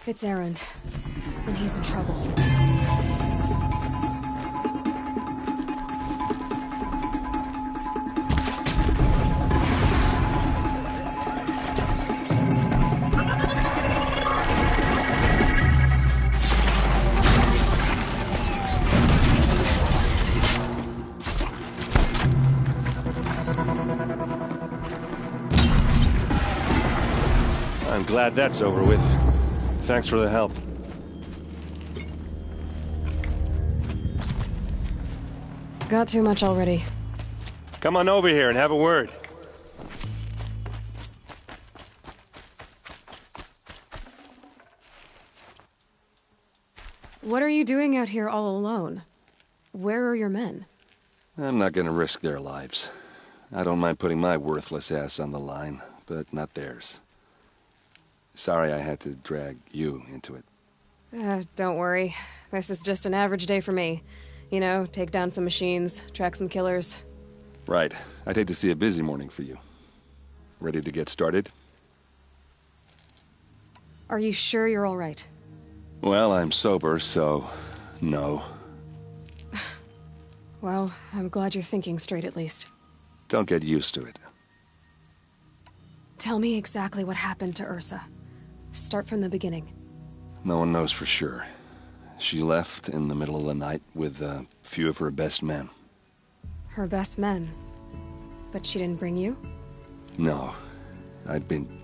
It's Erend, and he's in trouble. I'm glad that's over with. Thanks for the help. Got too much already. Come on over here and have a word. What are you doing out here all alone? Where are your men? I'm not gonna risk their lives. I don't mind putting my worthless ass on the line, but not theirs. Sorry I had to drag you into it. Don't worry. This is just an average day for me. You know, take down some machines, track some killers. Right. I'd hate to see a busy morning for you. Ready to get started? Are you sure you're all right? Well, I'm sober, so... no. Well, I'm glad you're thinking straight at least. Don't get used to it. Tell me exactly what happened to Ursa. Start from the beginning. No one knows for sure. She left in the middle of the night with a few of her best men. Her best men? But she didn't bring you? No. I'd been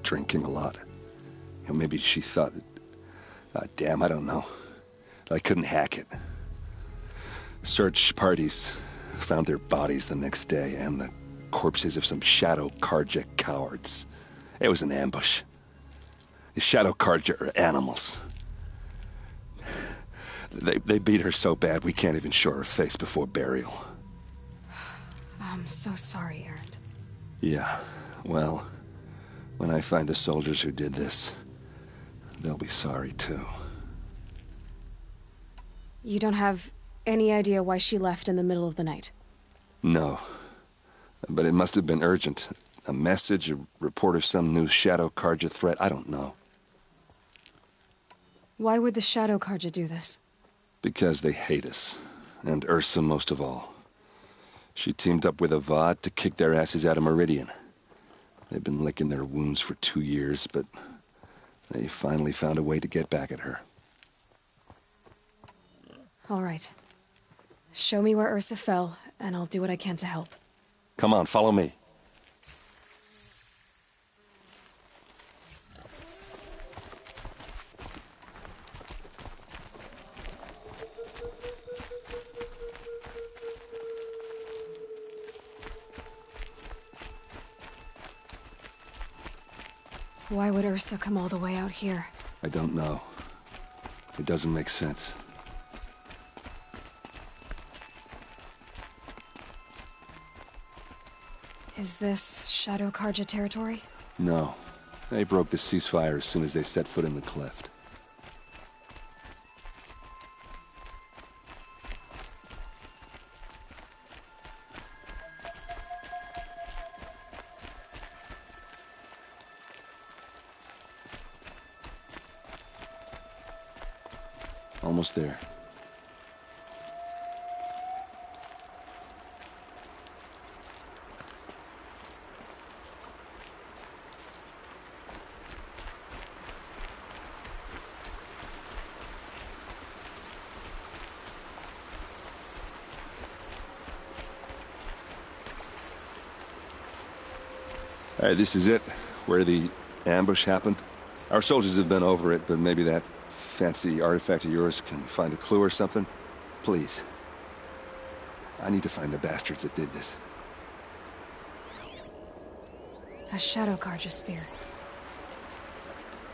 drinking a lot. You know, maybe she thought... damn, I don't know. I couldn't hack it. Search parties found their bodies the next day, and the corpses of some Shadow Carja cowards. It was an ambush. The Shadow Carja are animals. They beat her so bad we can't even show her face before burial. I'm so sorry, Erend. Yeah, well, when I find the soldiers who did this, they'll be sorry too. You don't have any idea why she left in the middle of the night? No. But it must have been urgent. A message, a report of some new Shadow Carja threat, I don't know. Why would the Shadow Carja do this? Because they hate us. And Ursa most of all. She teamed up with Avad to kick their asses out of Meridian. They've been licking their wounds for 2 years, but they finally found a way to get back at her. All right. Show me where Ursa fell, and I'll do what I can to help. Come on, follow me. Why would Ursa come all the way out here? I don't know. It doesn't make sense. Is this Shadow Carja territory? No. They broke the ceasefire as soon as they set foot in the cleft. Almost there. All right, this is it, where the ambush happened. Our soldiers have been over it, but maybe that fancy artifact of yours can find a clue or something? Please. I need to find the bastards that did this. A Shadow Carja spear.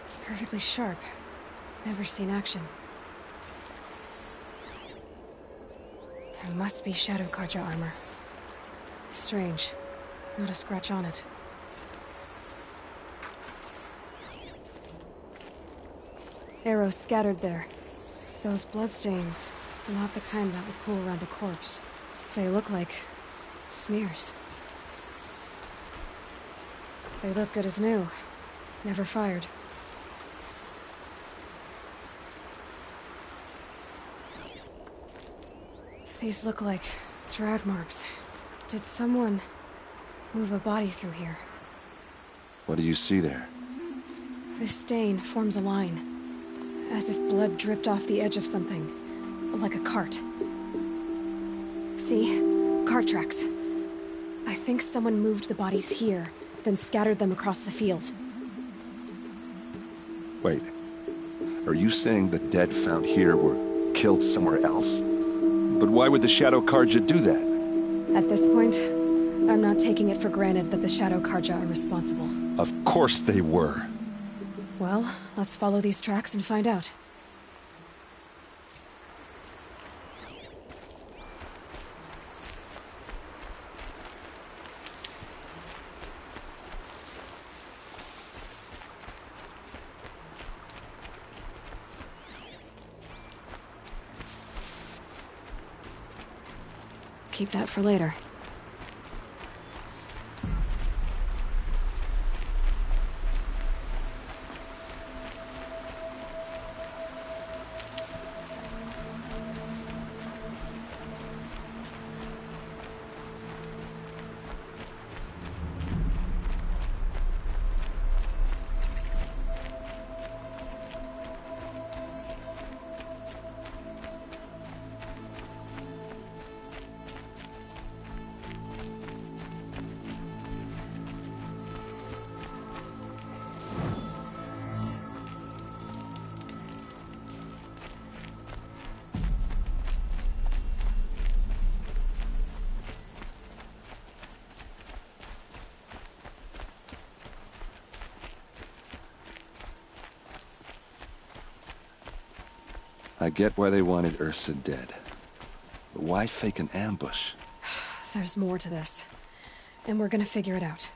It's perfectly sharp. Never seen action. It must be Shadow Carja armor. Strange. Not a scratch on it. Arrows scattered there. Those bloodstains are not the kind that would pool around a corpse. They look like smears. They look good as new. Never fired. These look like drag marks. Did someone move a body through here? What do you see there? This stain forms a line, as if blood dripped off the edge of something, like a cart. See? Cart tracks. I think someone moved the bodies here, then scattered them across the field. Wait. Are you saying the dead found here were killed somewhere else? But why would the Shadow Carja do that? At this point, I'm not taking it for granted that the Shadow Carja are responsible. Of course they were. Well, let's follow these tracks and find out. Keep that for later. I get why they wanted Ursa dead. But why fake an ambush? There's more to this, and we're gonna figure it out.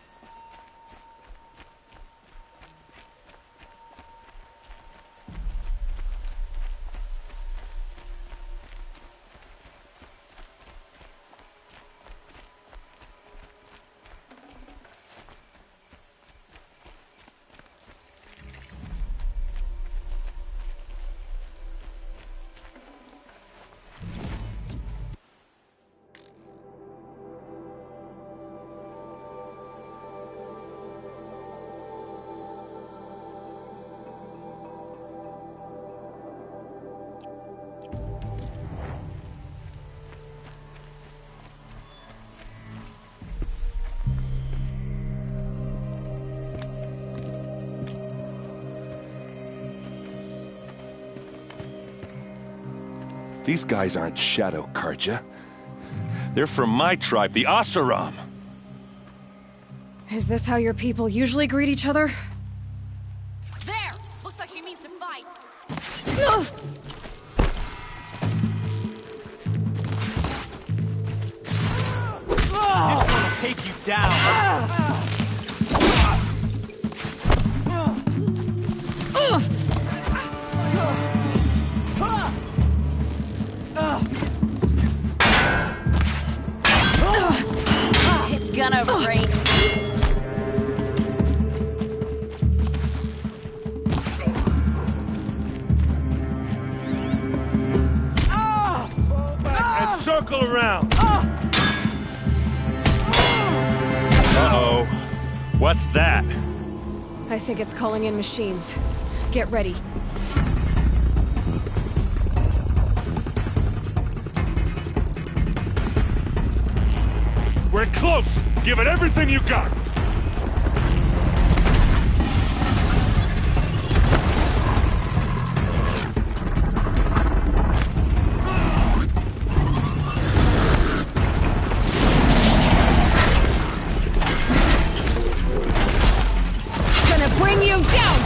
These guys aren't Shadow Carja. They're from my tribe, the Oseram. Is this how your people usually greet each other? There! Looks like she means to fight. Ugh! This one will take you down. It's gonna break. And circle around. Uh-oh. What's that? I think it's calling in machines. Get ready. We're close. Give it everything you got. Gonna bring you down!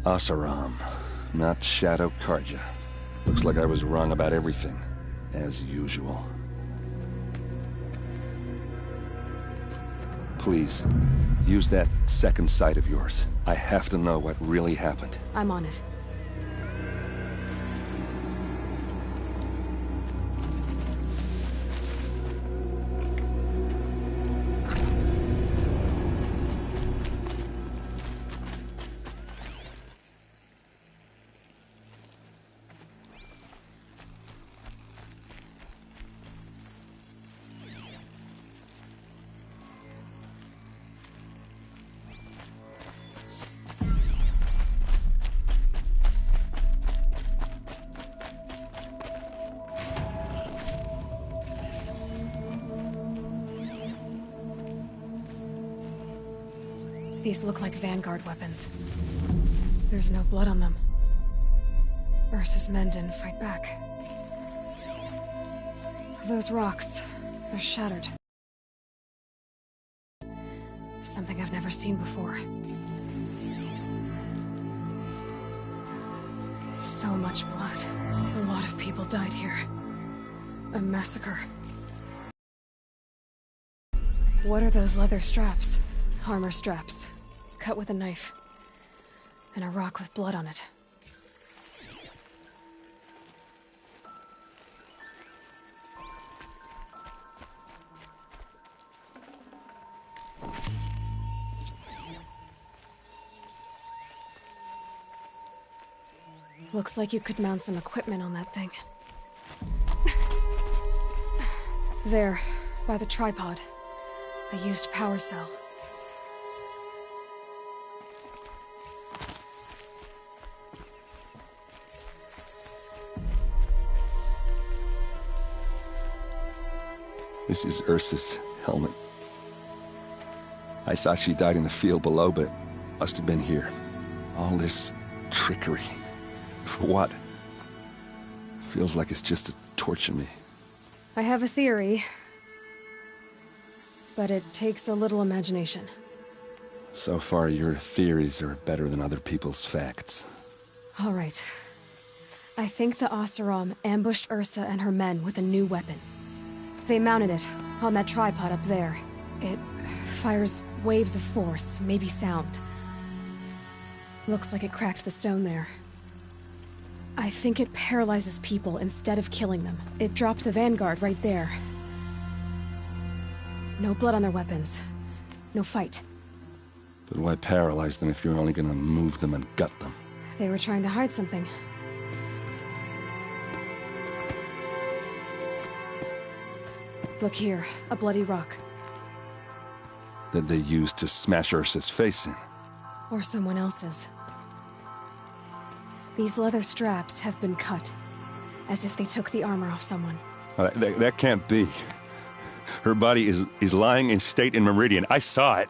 Oseram, not Shadow Carja. Looks like I was wrong about everything, as usual. Please, use that second sight of yours. I have to know what really happened. I'm on it. These look like Vanguard weapons. There's no blood on them. Ursa's men didn't fight back. Those rocks, they're shattered. Something I've never seen before. So much blood. A lot of people died here. A massacre. What are those leather straps? Armor straps. Cut with a knife. And a rock with blood on it. Looks like you could mount some equipment on that thing. There, by the tripod. A used power cell. This is Ursa's helmet. I thought she died in the field below, but must have been here. All this trickery. For what? Feels like it's just to torture me. I have a theory. But it takes a little imagination. So far, your theories are better than other people's facts. All right. I think the Oseram ambushed Ursa and her men with a new weapon. They mounted it on that tripod up there. It fires waves of force, maybe sound. Looks like it cracked the stone there. I think it paralyzes people instead of killing them. It dropped the Vanguard right there. No blood on their weapons. No fight. But why paralyze them if you're only gonna move them and gut them? They were trying to hide something. Look here, a bloody rock. That they used to smash Ursa's face in. Or someone else's. These leather straps have been cut, as if they took the armor off someone. That can't be. Her body is lying in state in Meridian. I saw it.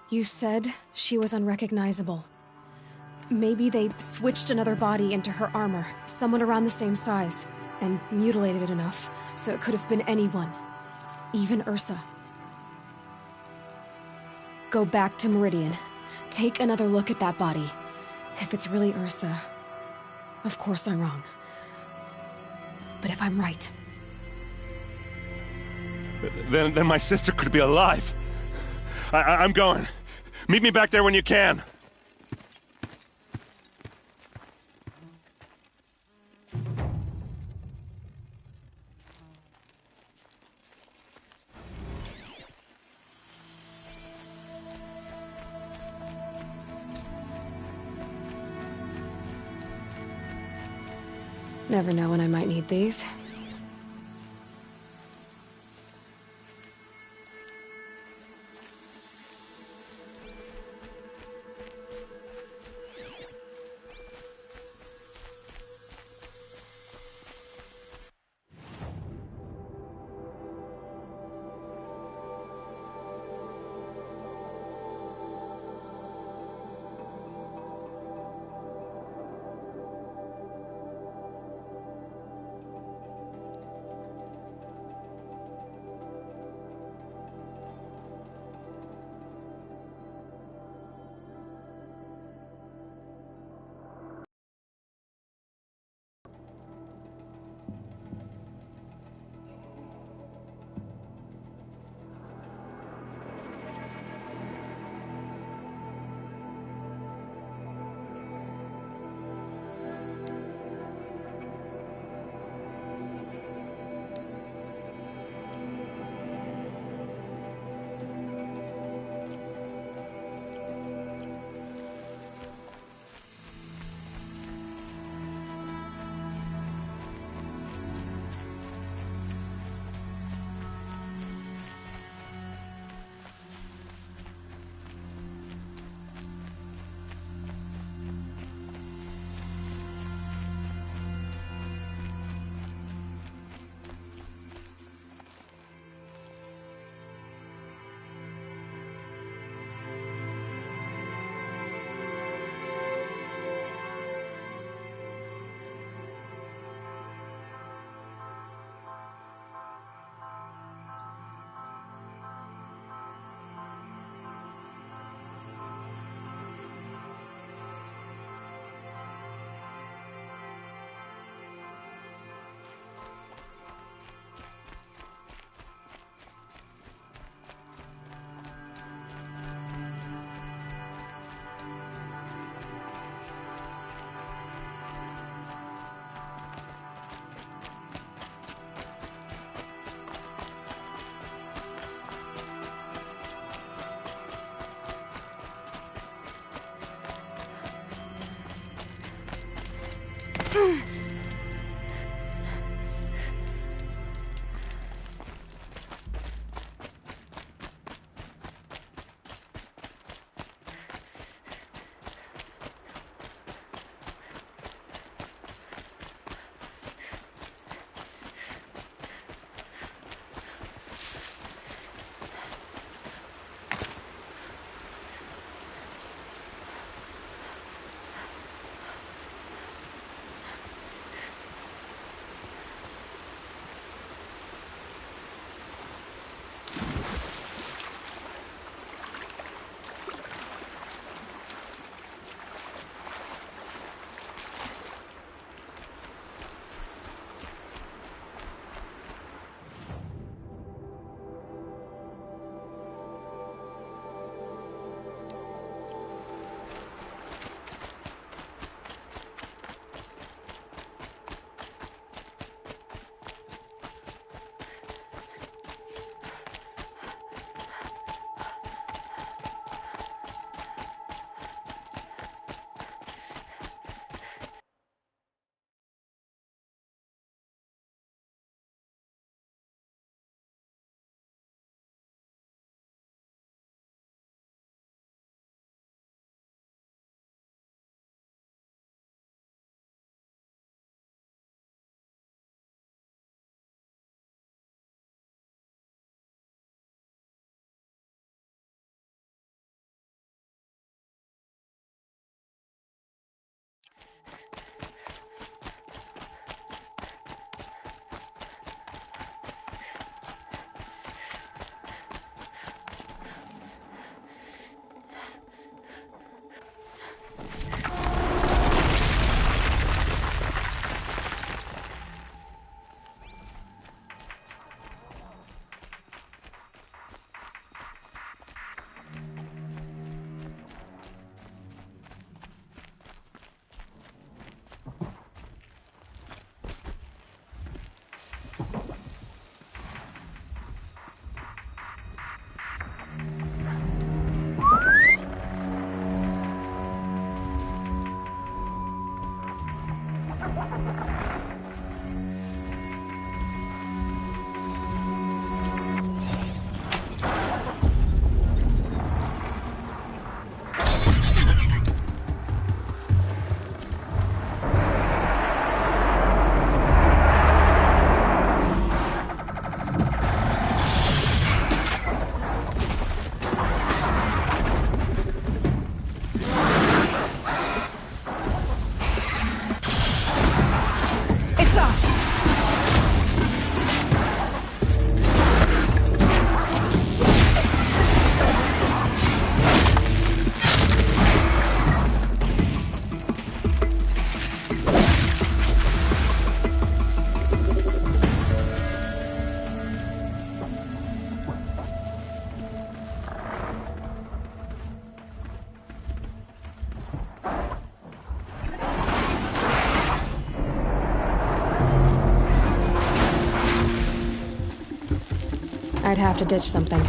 You said she was unrecognizable. Maybe they switched another body into her armor, someone around the same size, and mutilated it enough, so it could have been anyone. Even Ursa. Go back to Meridian. Take another look at that body. If it's really Ursa, of course I'm wrong. But if I'm right... Then my sister could be alive. I'm going. Meet me back there when you can. Never know when I might need these. I'd have to ditch something.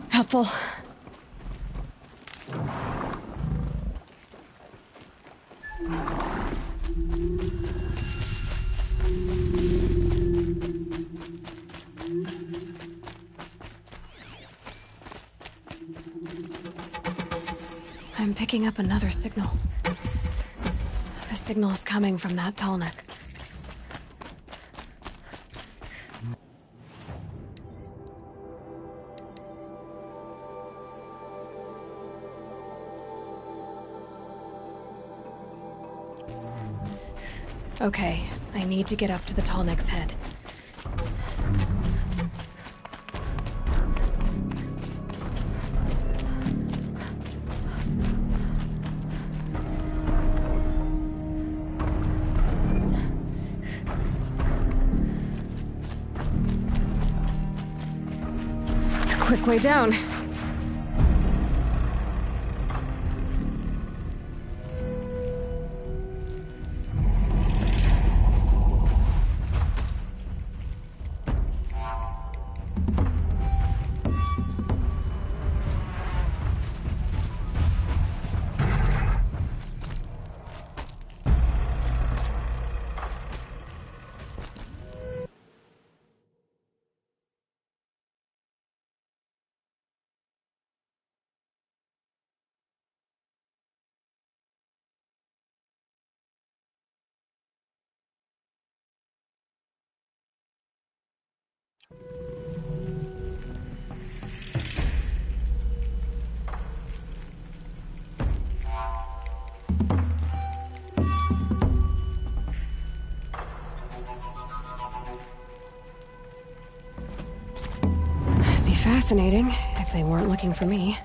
Helpful. I'm picking up another signal. The signal is coming from that tall neck. Okay, I need to get up to the tall neck's head. Quick way down. Be fascinating if they weren't looking for me.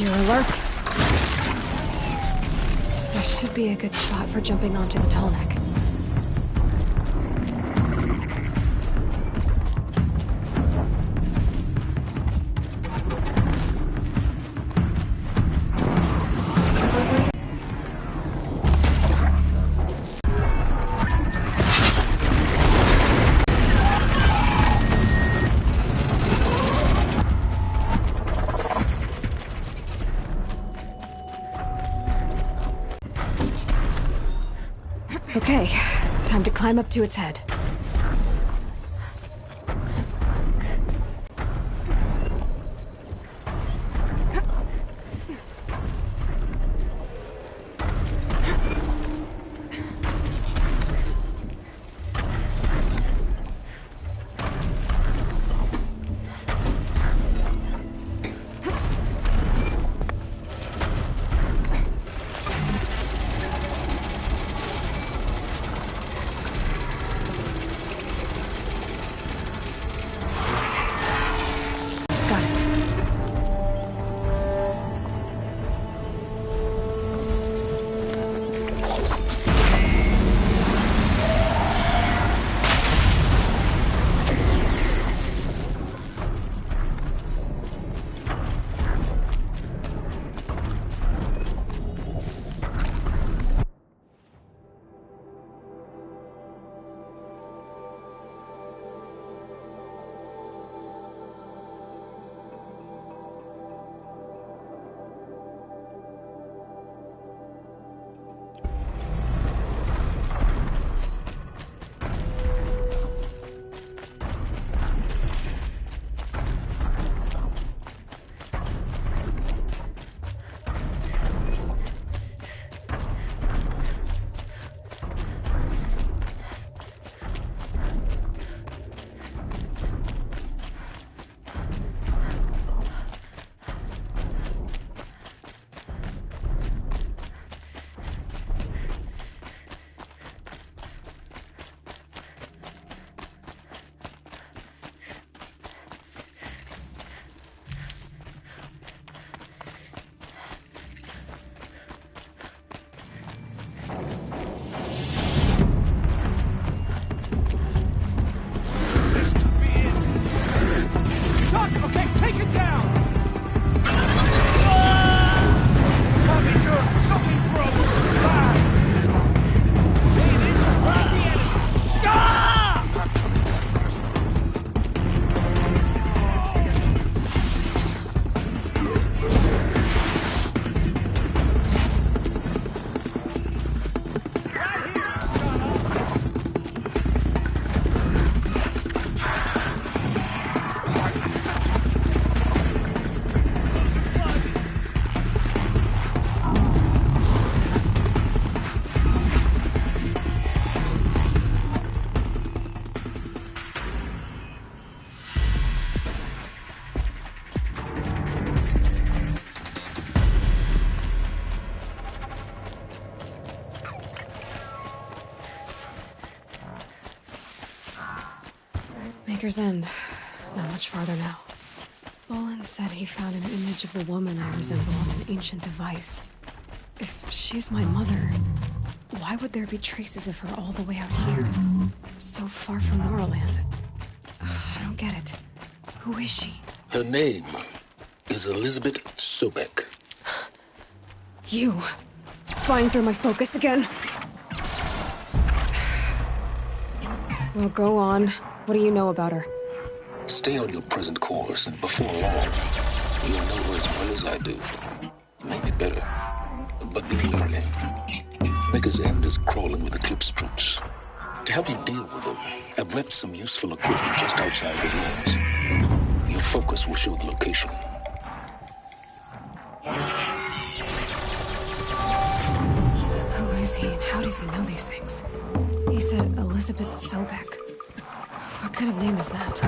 Gear alert. This should be a good spot for jumping onto the tall neck. Okay, time to climb up to its head. Got it. Okay, take it down! Copy, good. Something trouble. Fire! David, grab the enemy! Maker's End. Not much farther now. Bolin said he found an image of the woman I resemble on an ancient device. If she's my mother, why would there be traces of her all the way out here? So far from Norland. I don't get it. Who is she? Her name is Elizabeth Sobek. You. Spying through my focus again? Well, go on. What do you know about her? Stay on your present course, and before long, you'll know her as well as I do. Maybe better. But be wary. Maker's End is crawling with Eclipse troops. To help you deal with them, I've left some useful equipment just outside the walls. Your focus will show the location. Who is he and how does he know these things? He said Elizabeth Sobek. What kind of name is that?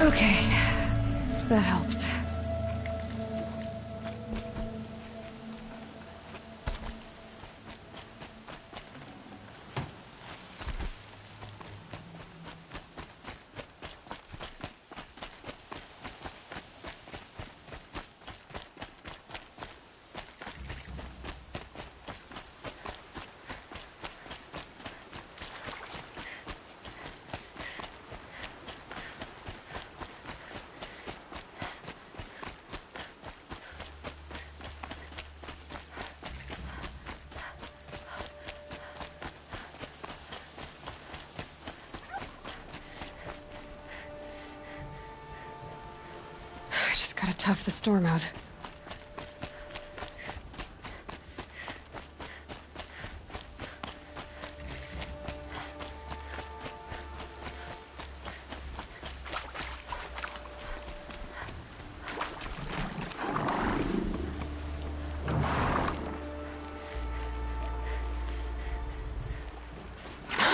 Okay, that helps. Gotta tough the storm out.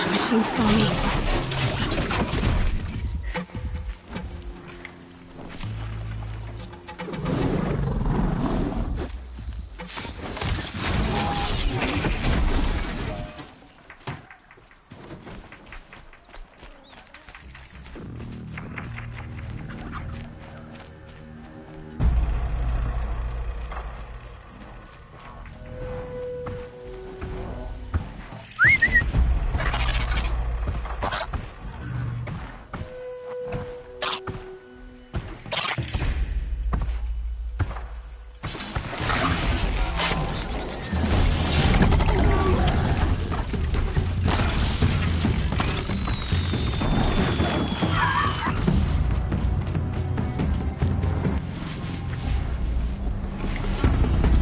Machine saw me.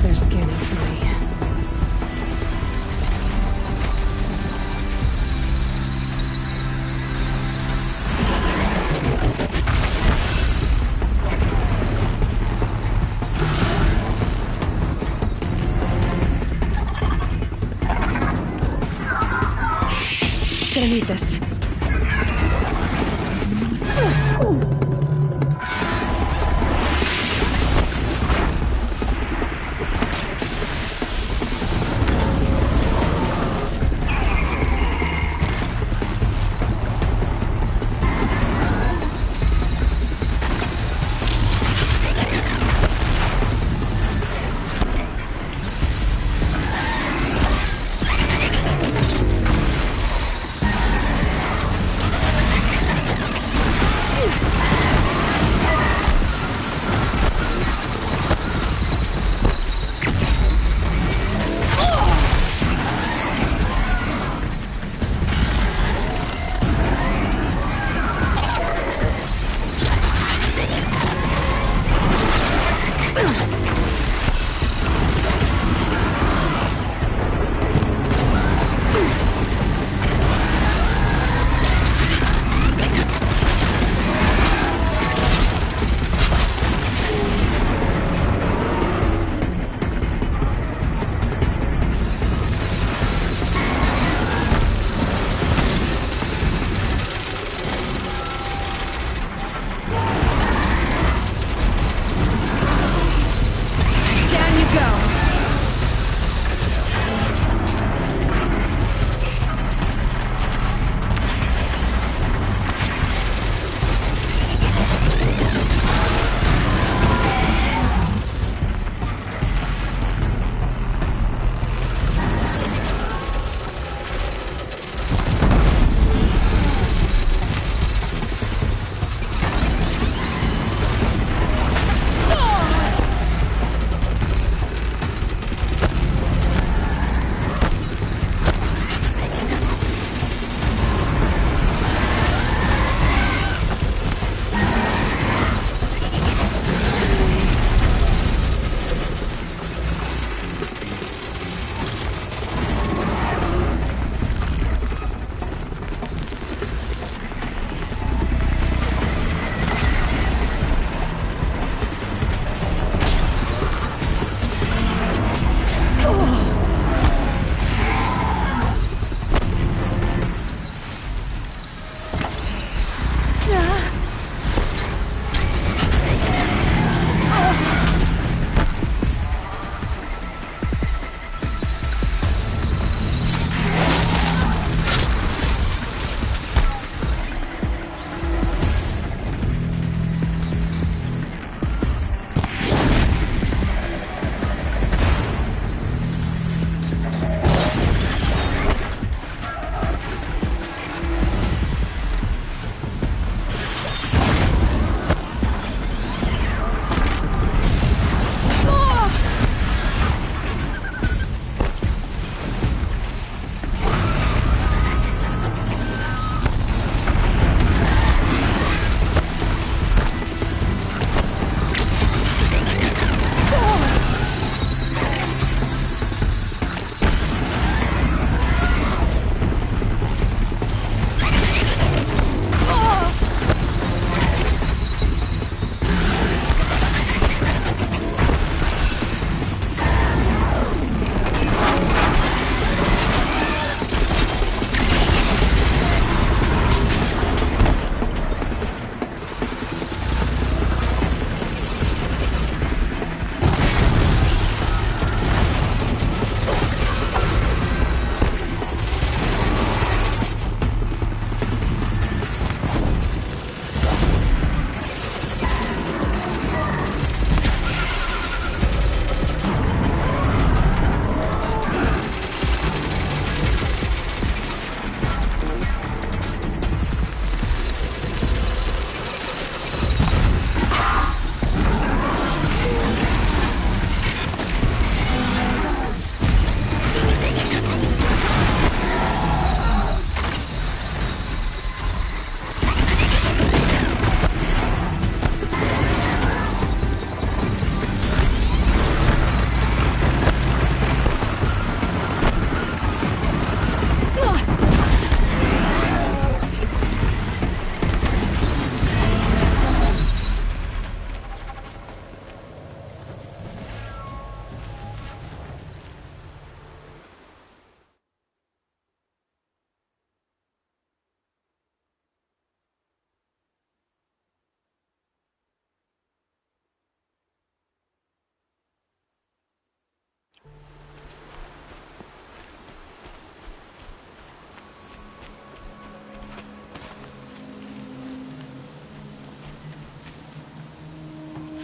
They're scanning for me. Gonna need this.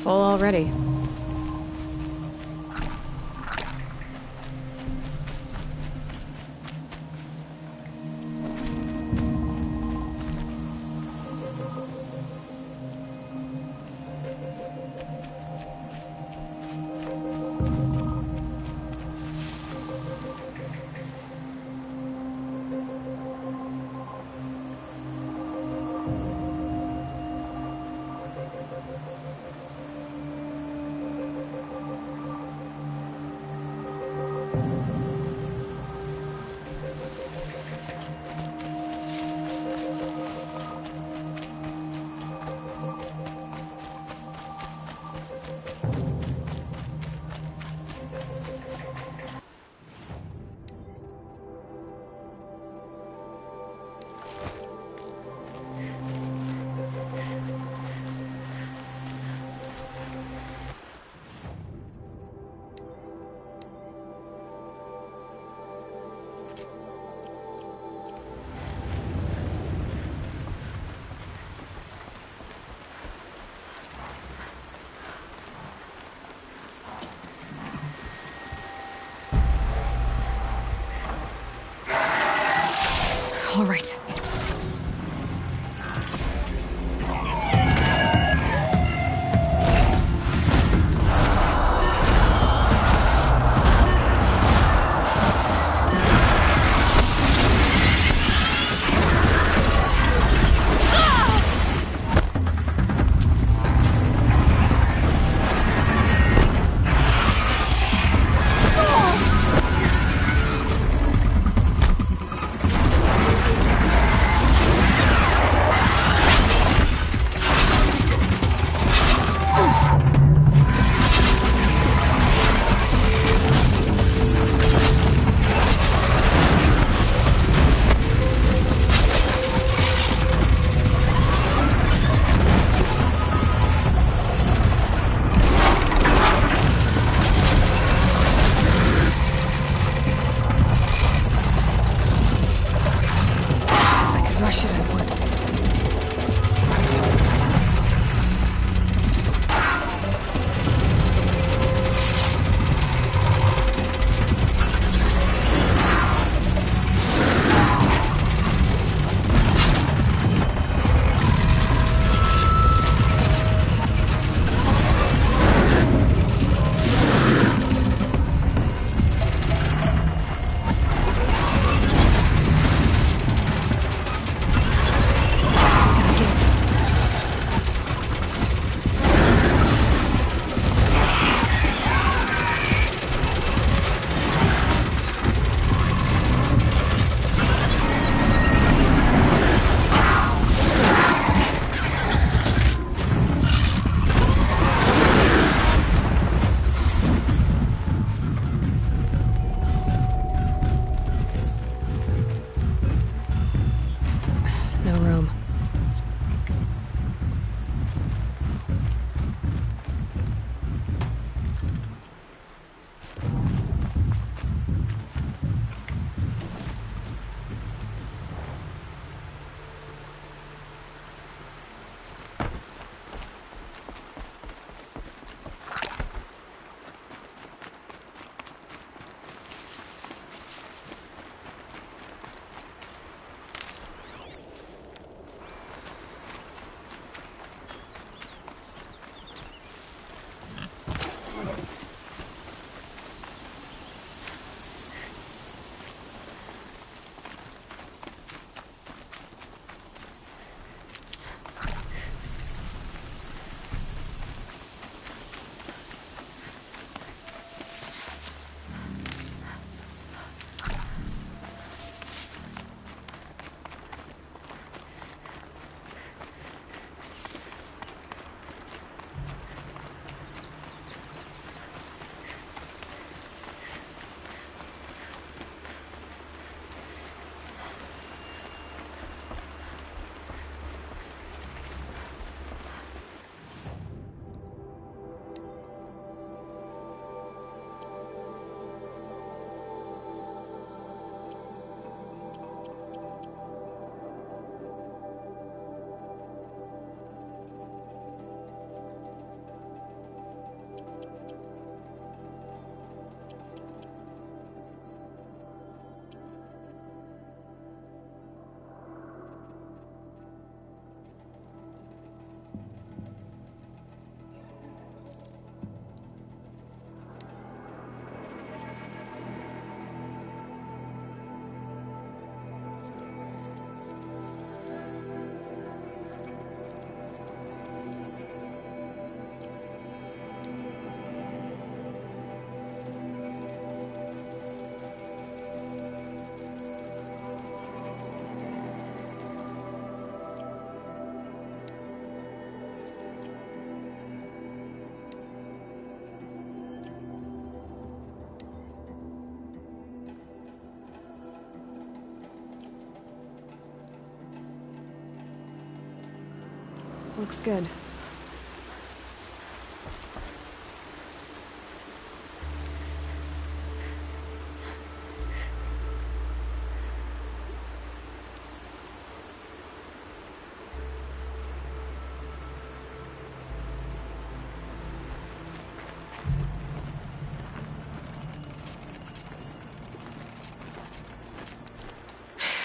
Full already. All right. Rush it, I would. No room. Looks good.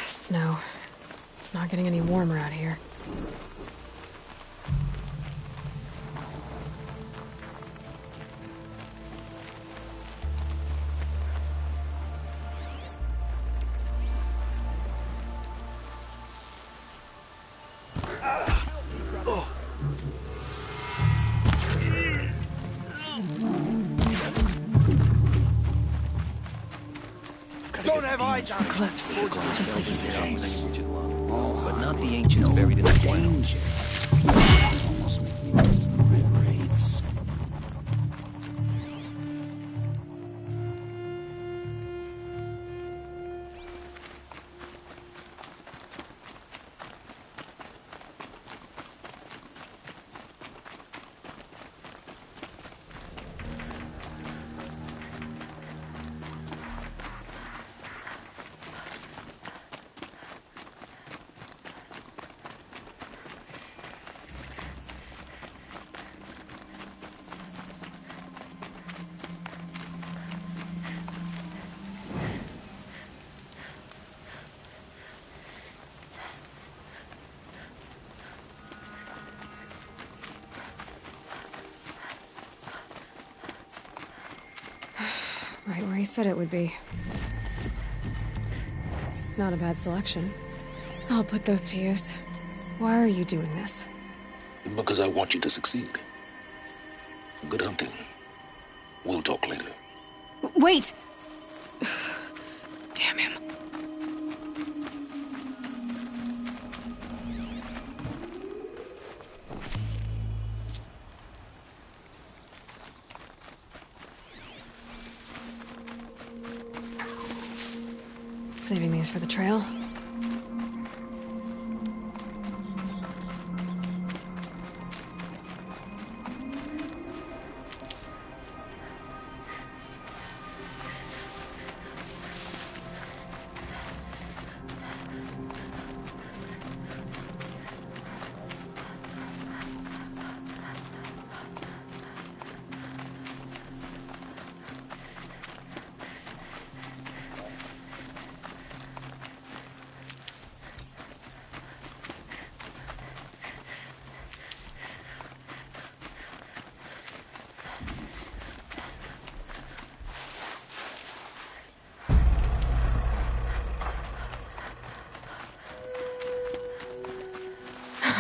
Snow. It's not getting any warmer out here. Don't have eyes on it. Eclipse, just like he said. But not the ancients buried in the ground. Right where he said it would be. Not a bad selection. I'll put those to use. Why are you doing this? Because I want you to succeed. Good hunting. We'll talk later. Wait! Damn him. Saving these for the trail.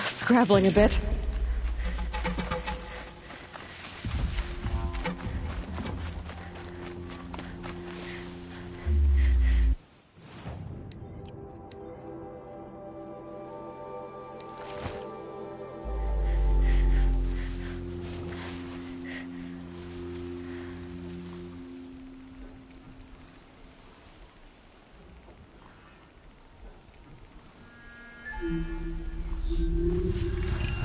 Scrabbling a bit.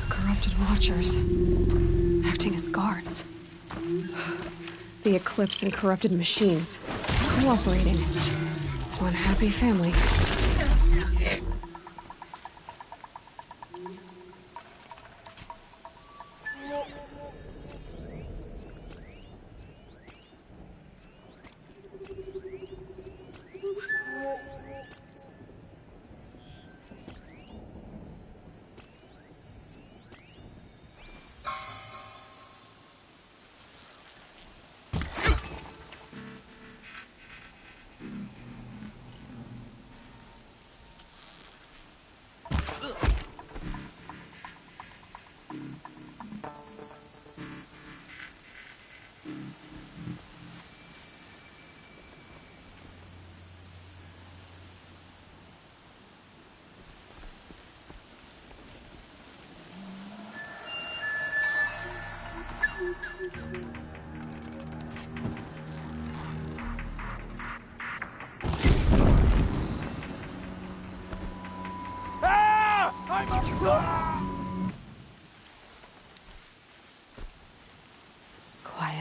Corrupted Watchers. Acting as guards. The Eclipse and corrupted machines. Cooperating. One happy family.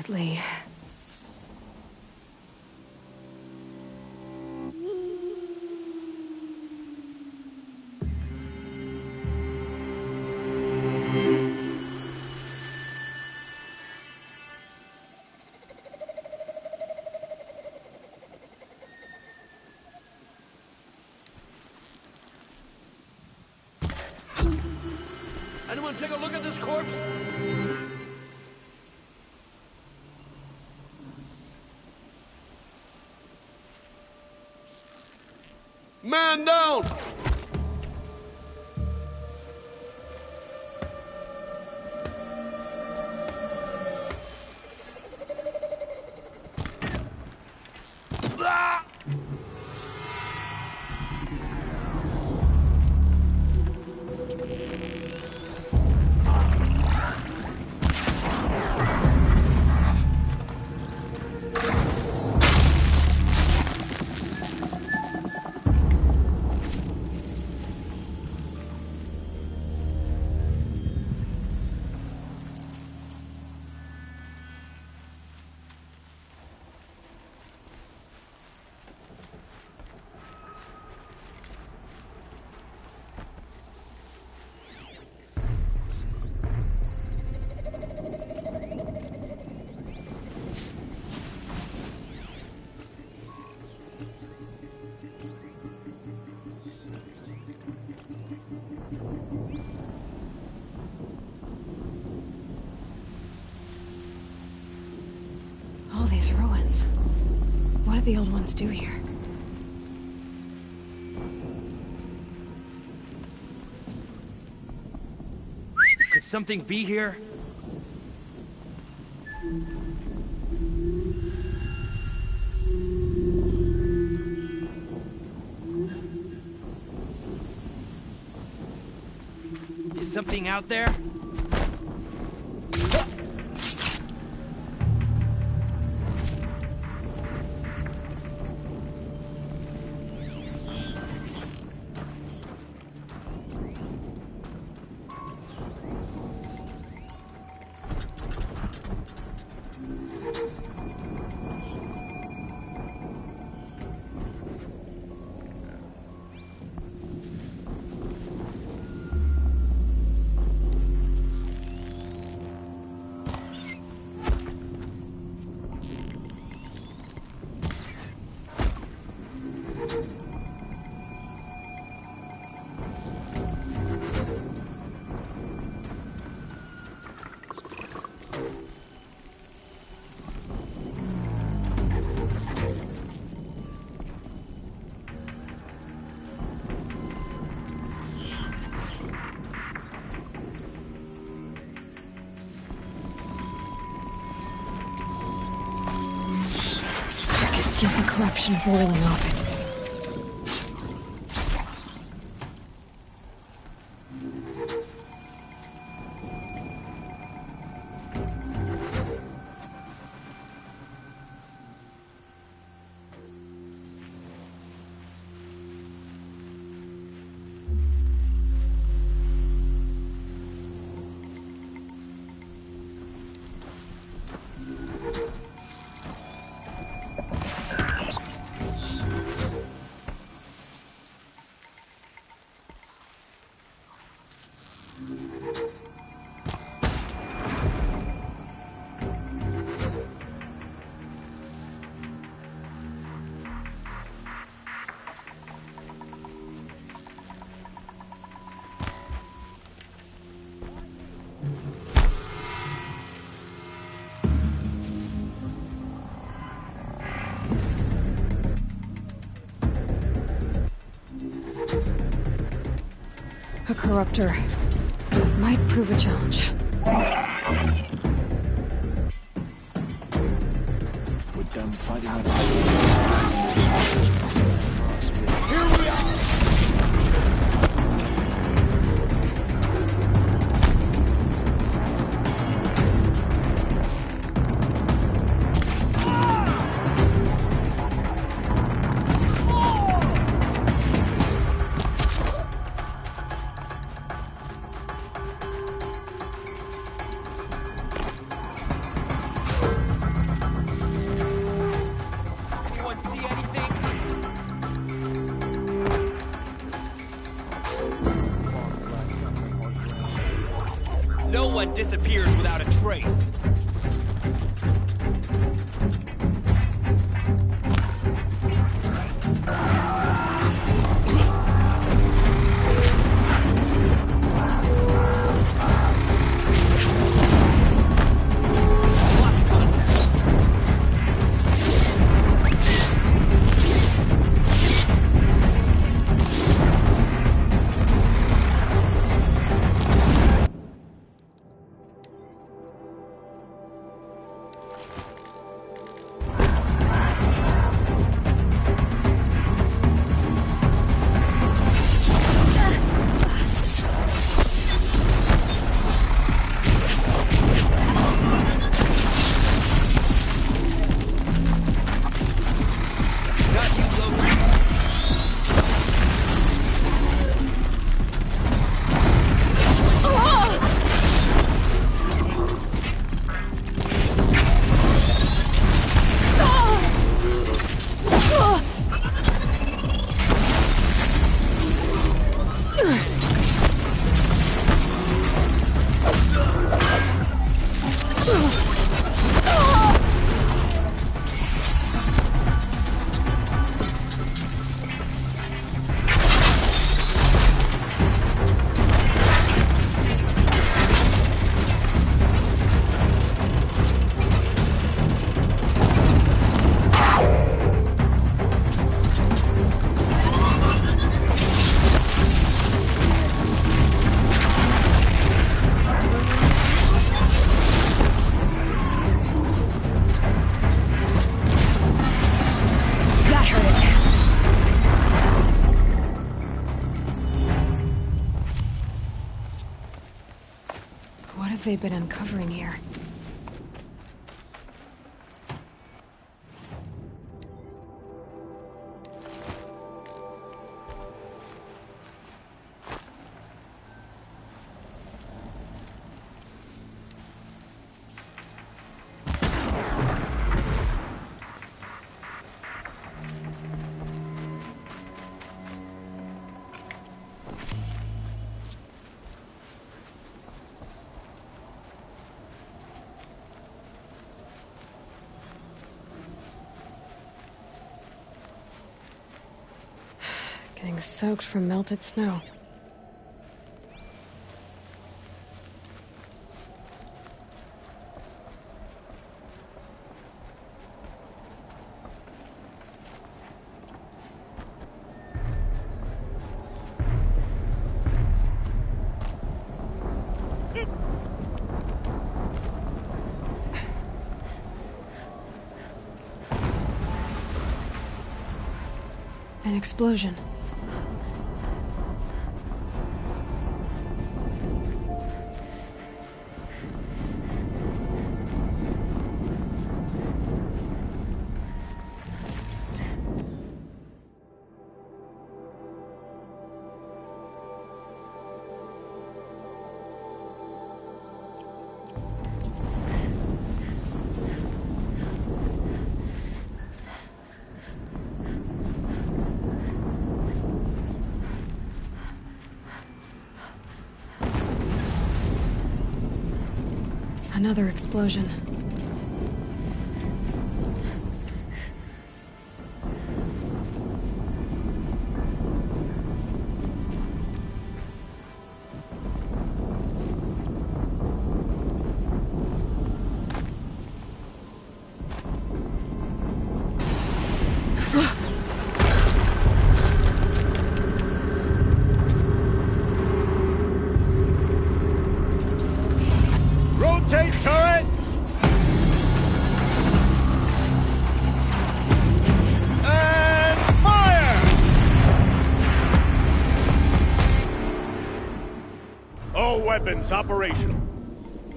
quietly. Anyone take a look at this corpse? Man down! All these ruins. What did the old ones do here? Could something be here? Is something out there? Feels the corruption boiling off it. A corruptor. Might prove a challenge. We're done fighting on Here we are! No one disappears without a trace. Lost contact. Got you, Loki. That hurt it. What have they been uncovering here? Getting soaked from melted snow. An explosion. Another explosion. Rotate turret! And fire! All weapons operational.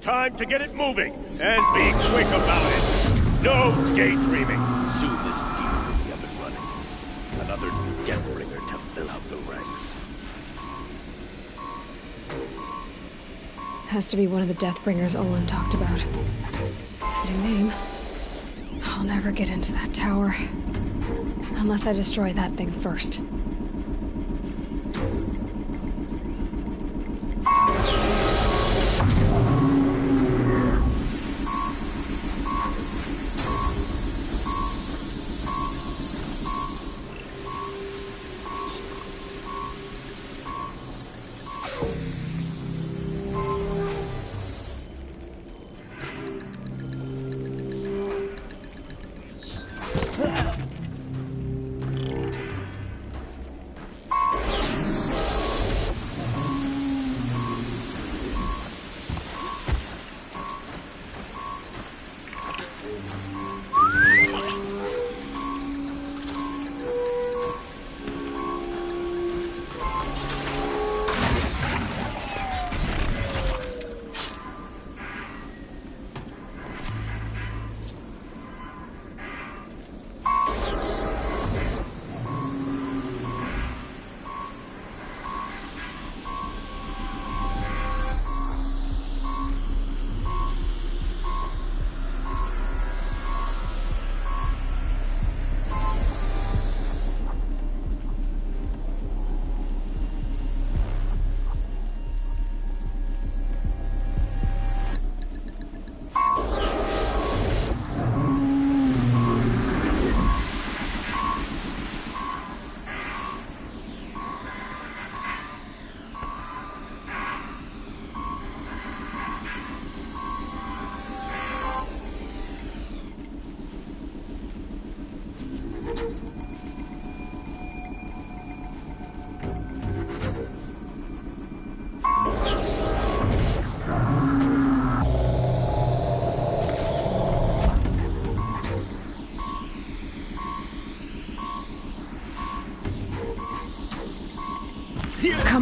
Time to get it moving, and be quick about it. No daydreaming. Soon this deal will be up and running. Another Deathbringer to fill out the ranks. Has to be one of the Deathbringers Olin talked about. Fitting name. I'll never get into that tower. Unless I destroy that thing first.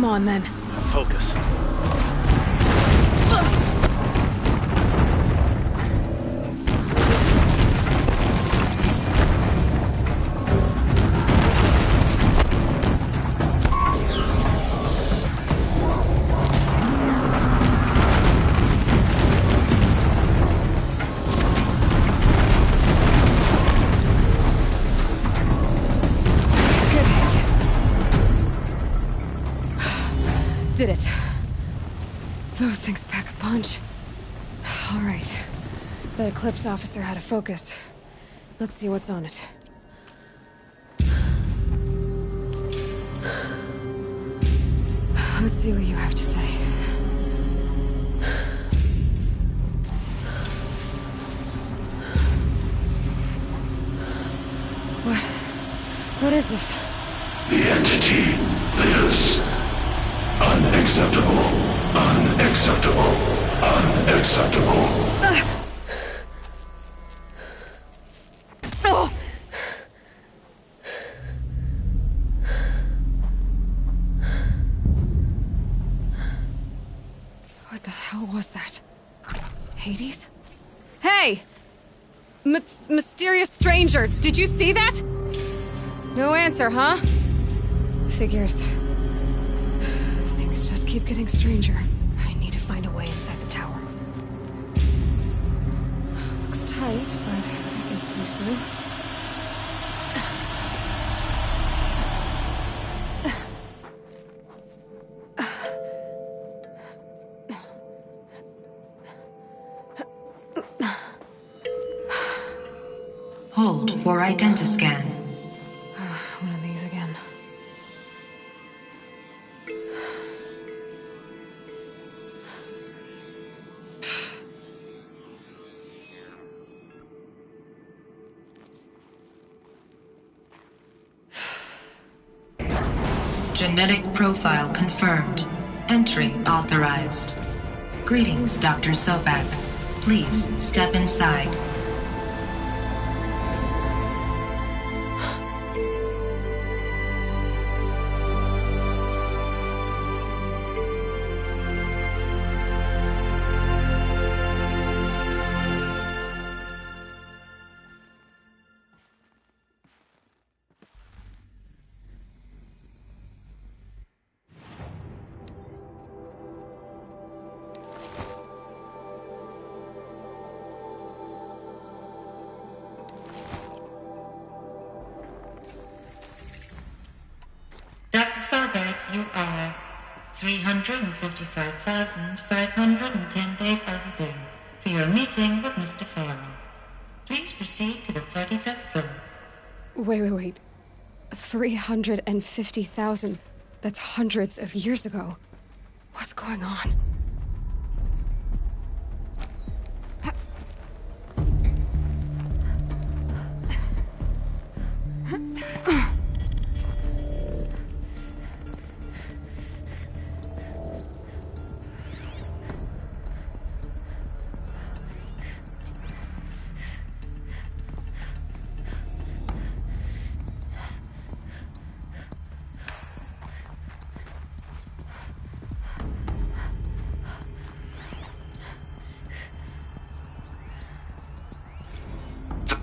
on, then. Focus. Did it. Those things pack a punch. All right. That Eclipse officer had a focus. Let's see what's on it. Let's see what you have to say. What is this? The entity lives. Unacceptable. Unacceptable. Unacceptable. Oh! What the hell was that? Hades? Hey! Mysterious stranger, did you see that? No answer, huh? Figures. Things just keep getting stranger. I need to find a way inside the tower. Looks tight, but I can squeeze through. Hold for identiscan. One of these again. Genetic profile confirmed. Entry authorized. Greetings, Dr. Sobek. Please step inside. Dr. Sobek, you are 355,510 days overdue for your meeting with Mr. Foreman. Please proceed to the 35th floor. Wait. 350,000. That's hundreds of years ago. What's going on?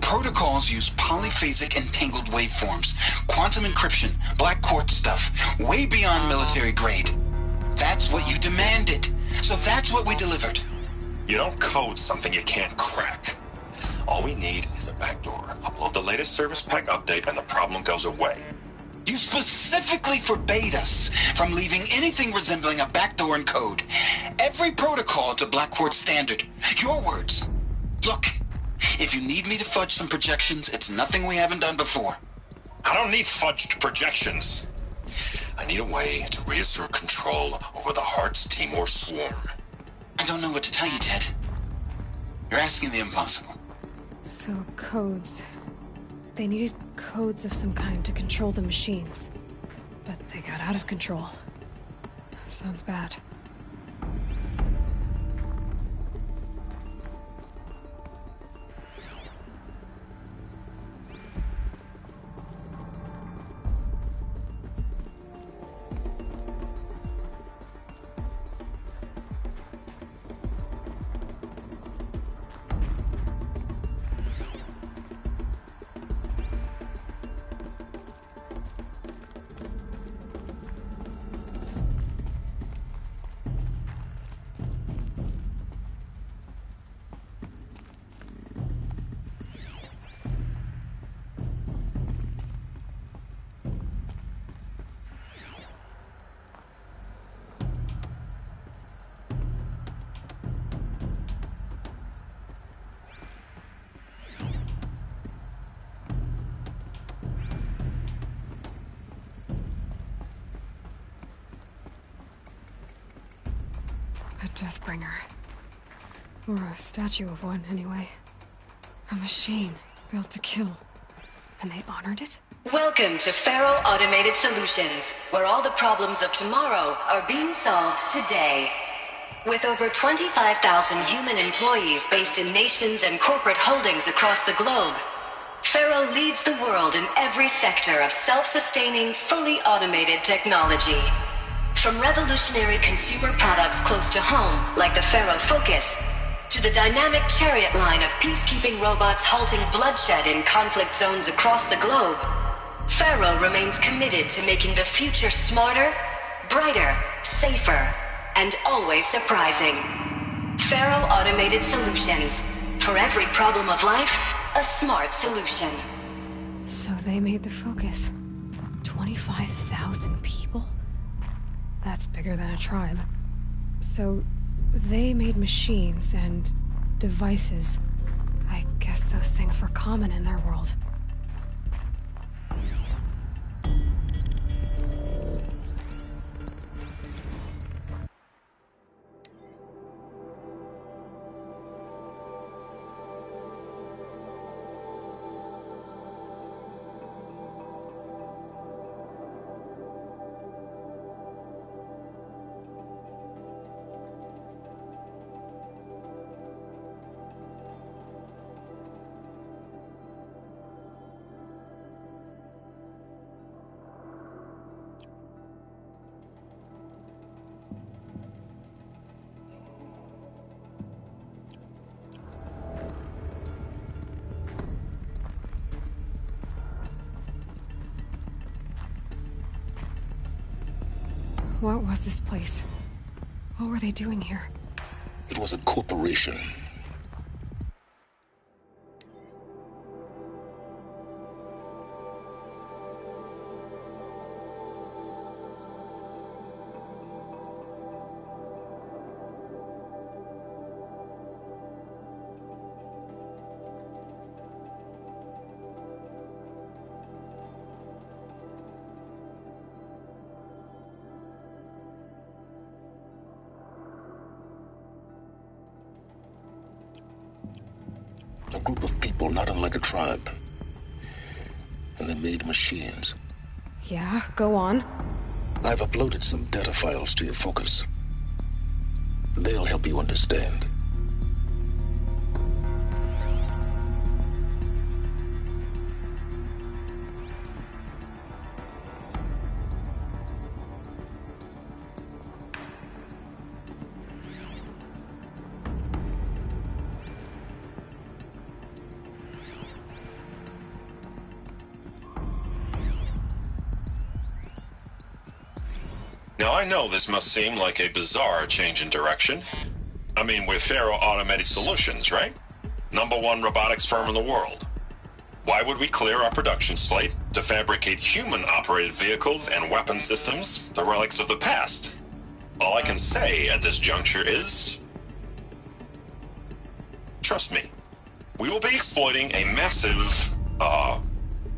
Protocols use polyphasic entangled waveforms, quantum encryption, black quartz stuff, way beyond military grade. That's what you demanded, so that's what we delivered. You don't code something you can't crack. All we need is a backdoor. Upload the latest service pack update and the problem goes away. You specifically forbade us from leaving anything resembling a backdoor in code. Every protocol to Black Quartz standard. Your words. Look, if you need me to fudge some projections, it's nothing we haven't done before. I don't need fudged projections. I need a way to reassert control over the Heart's Timor swarm. I don't know what to tell you, Ted. You're asking the impossible. So, codes. They needed codes of some kind to control the machines. But they got out of control. Sounds bad. A Deathbringer. Or a statue of one, anyway. A machine built to kill. And they honored it? Welcome to Faro Automated Solutions, where all the problems of tomorrow are being solved today. With over 25,000 human employees based in nations and corporate holdings across the globe, Faro leads the world in every sector of self-sustaining, fully automated technology. From revolutionary consumer products close to home, like the Faro Focus, to the dynamic Chariot line of peacekeeping robots halting bloodshed in conflict zones across the globe, Faro remains committed to making the future smarter, brighter, safer, and always surprising. Faro Automated Solutions. For every problem of life, a smart solution. So they made the Focus. 25,000 people? That's bigger than a tribe. So they made machines and devices. I guess those things were common in their world. What was this place? What were they doing here? It was a corporation. A group of people not unlike a tribe. And they made machines. Yeah, go on. I've uploaded some data files to your Focus. They'll help you understand. Now, I know this must seem like a bizarre change in direction. I mean, we're Faro Automated Solutions, right? #1 robotics firm in the world. Why would we clear our production slate to fabricate human-operated vehicles and weapon systems, the relics of the past? All I can say at this juncture is... trust me. We will be exploiting a massive,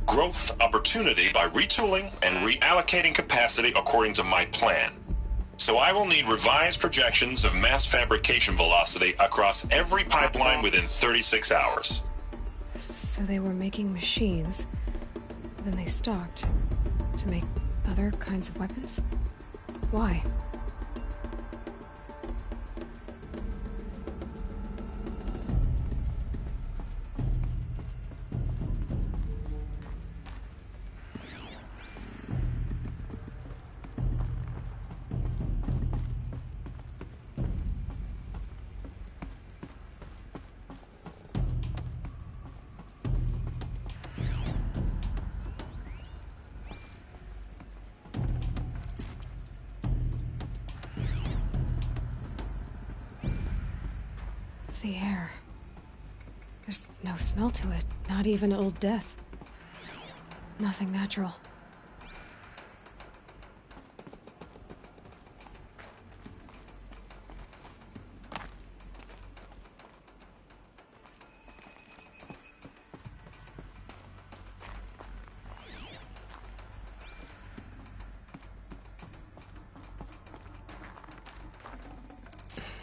growth opportunity by retooling and reallocating capacity according to my plan. So I will need revised projections of mass fabrication velocity across every pipeline within 36 hours. So they were making machines, then they stopped to make other kinds of weapons? Why? The air. There's no smell to it, not even old death. Nothing natural.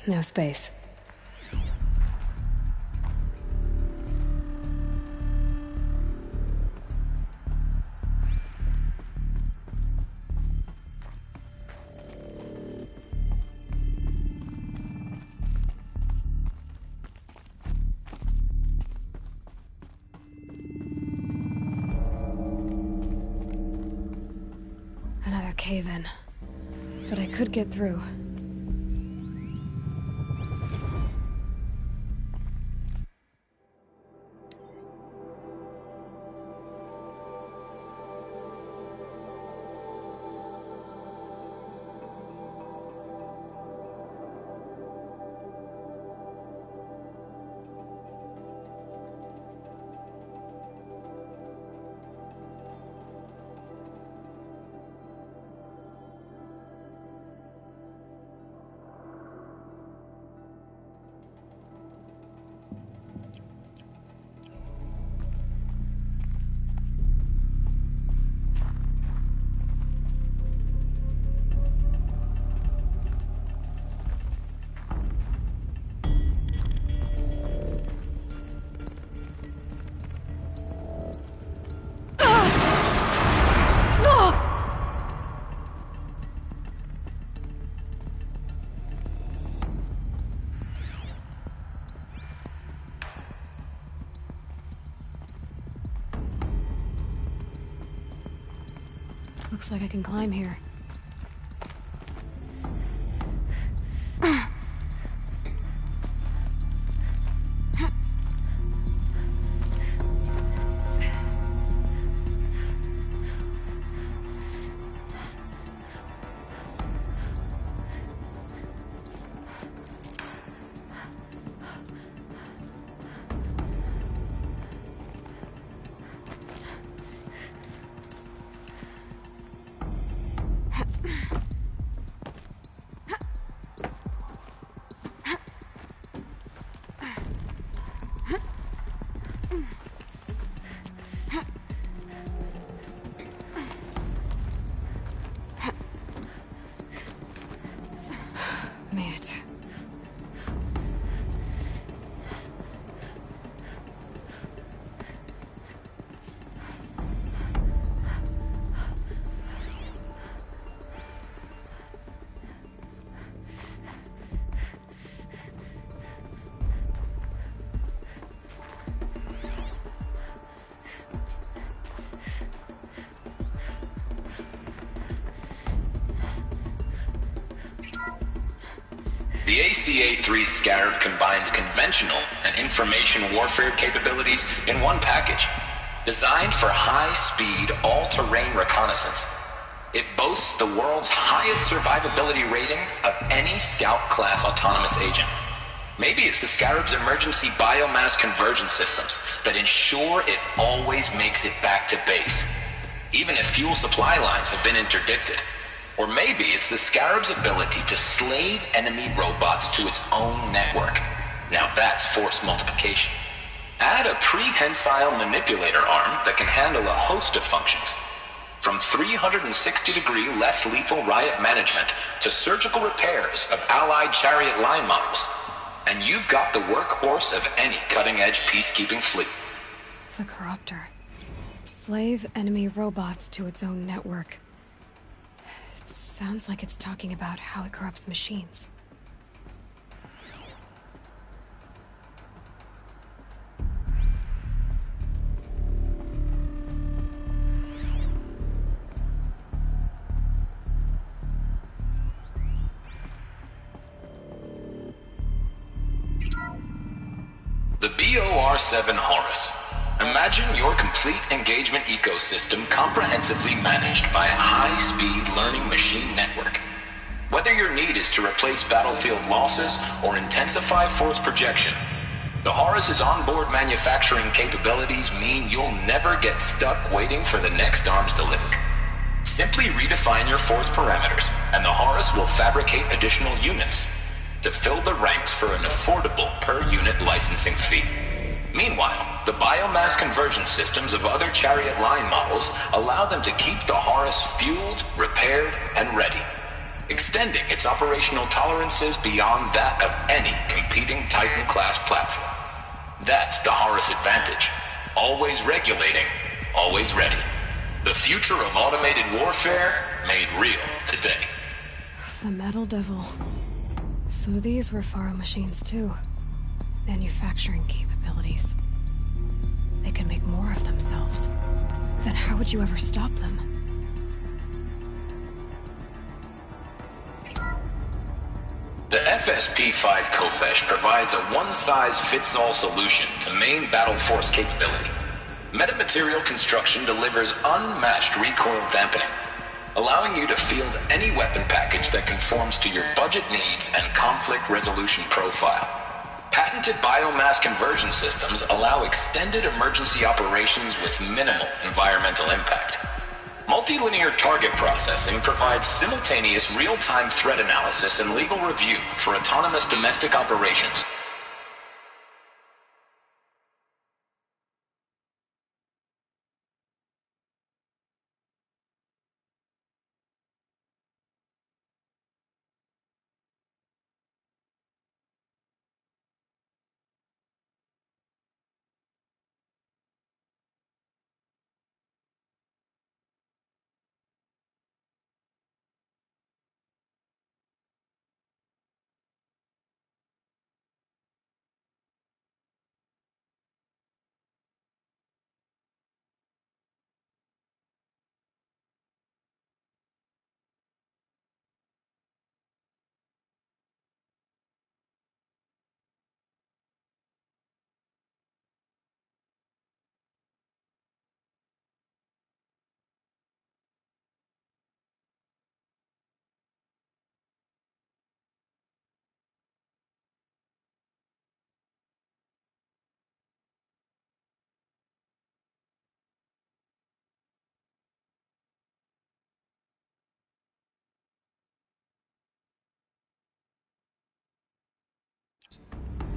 no space. Another cave-in. But I could get through. Looks like I can climb here. Made it. The ACA-3 Scarab combines conventional and information warfare capabilities in one package. Designed for high-speed, all-terrain reconnaissance, it boasts the world's highest survivability rating of any Scout-class autonomous agent. Maybe it's the Scarab's emergency biomass conversion systems that ensure it always makes it back to base, even if fuel supply lines have been interdicted. Or maybe it's the Scarab's ability to slave enemy robots to its own network. Now that's force multiplication. Add a prehensile manipulator arm that can handle a host of functions, from 360-degree less lethal riot management to surgical repairs of Allied chariot line models, and you've got the workhorse of any cutting-edge peacekeeping fleet. The Corruptor. Slave enemy robots to its own network. Sounds like it's talking about how it corrupts machines. The BOR-7 Horus. Imagine your complete engagement ecosystem comprehensively managed by a high-speed learning machine network. Whether your need is to replace battlefield losses or intensify force projection, the Horus's onboard manufacturing capabilities mean you'll never get stuck waiting for the next arms delivery. Simply redefine your force parameters, and the Horus will fabricate additional units to fill the ranks for an affordable per-unit licensing fee. Meanwhile, the biomass conversion systems of other chariot line models allow them to keep the Horus fueled, repaired, and ready. extending its operational tolerances beyond that of any competing Titan-class platform. That's the Horus advantage. Always regulating, always ready. The future of automated warfare made real today. The Metal Devil. So these were Faro machines too. Manufacturing capabilities. They could make more of themselves. Then how would you ever stop them? The FSP-5 Khopesh provides a one-size-fits-all solution to main battle force capability. Metamaterial construction delivers unmatched recoil dampening, allowing you to field any weapon package that conforms to your budget needs and conflict resolution profile. Patented biomass conversion systems allow extended emergency operations with minimal environmental impact. Multilinear target processing provides simultaneous real-time threat analysis and legal review for autonomous domestic operations.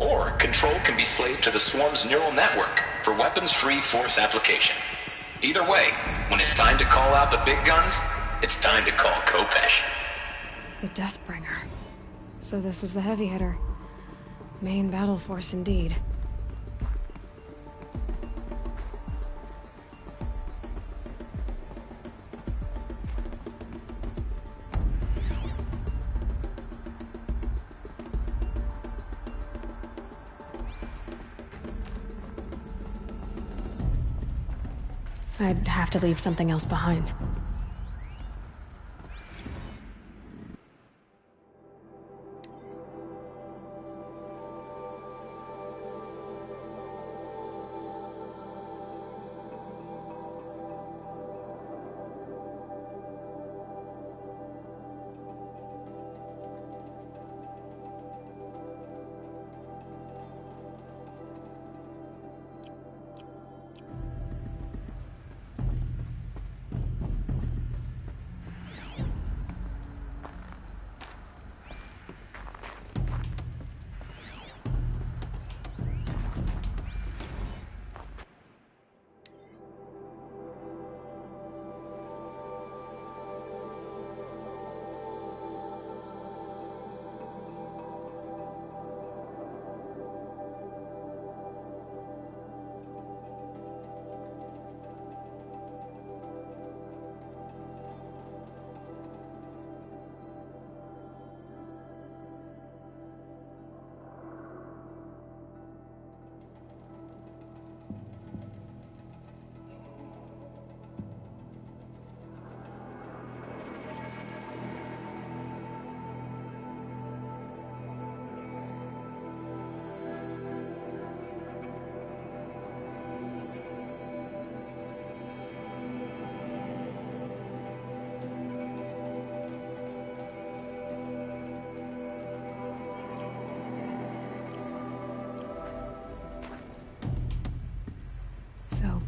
Or control can be slaved to the swarm's neural network for weapons-free force application. Either way, when it's time to call out the big guns, it's time to call Khopesh. The Deathbringer. So this was the heavy hitter. Main battle force indeed. I'd have to leave something else behind.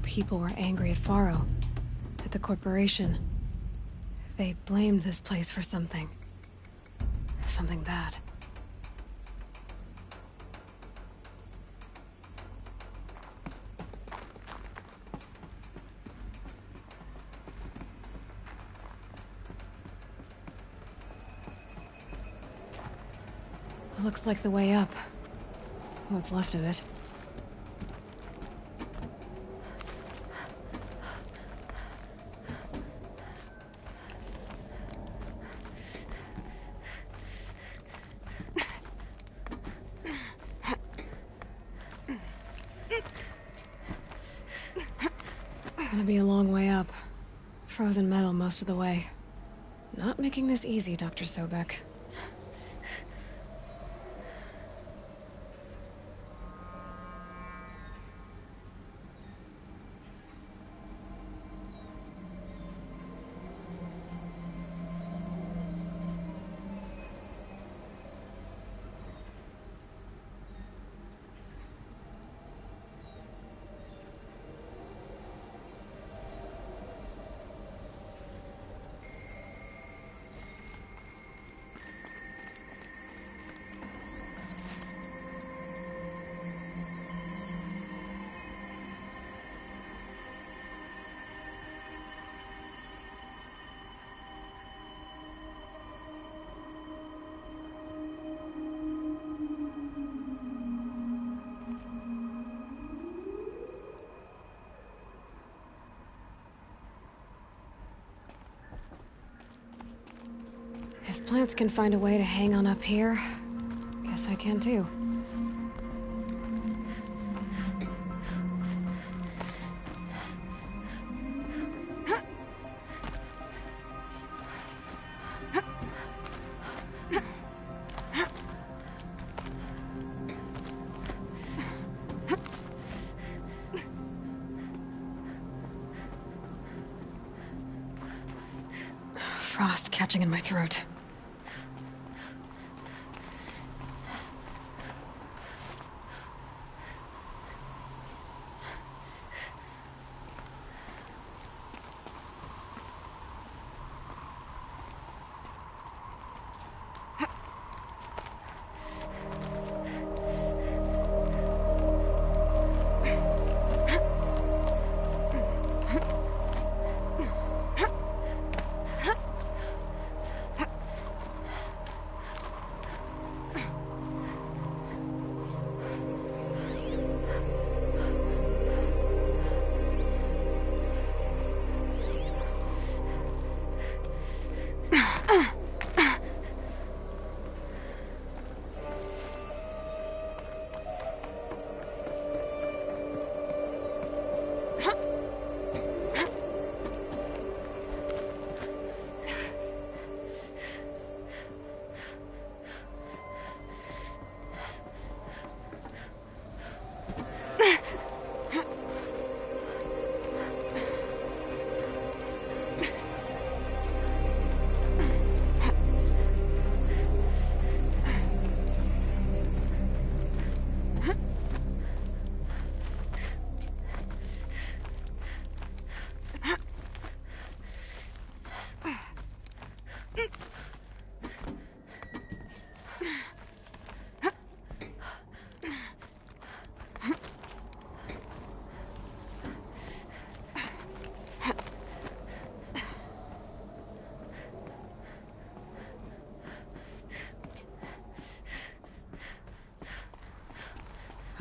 People were angry at Faro, at the corporation. They blamed this place for something. Something bad. Looks like the way up. What's left of it. Gonna be a long way up. Frozen metal most of the way. Not making this easy, Dr. Sobek. If plants can find a way to hang on up here, guess I can too. Frost catching in my throat.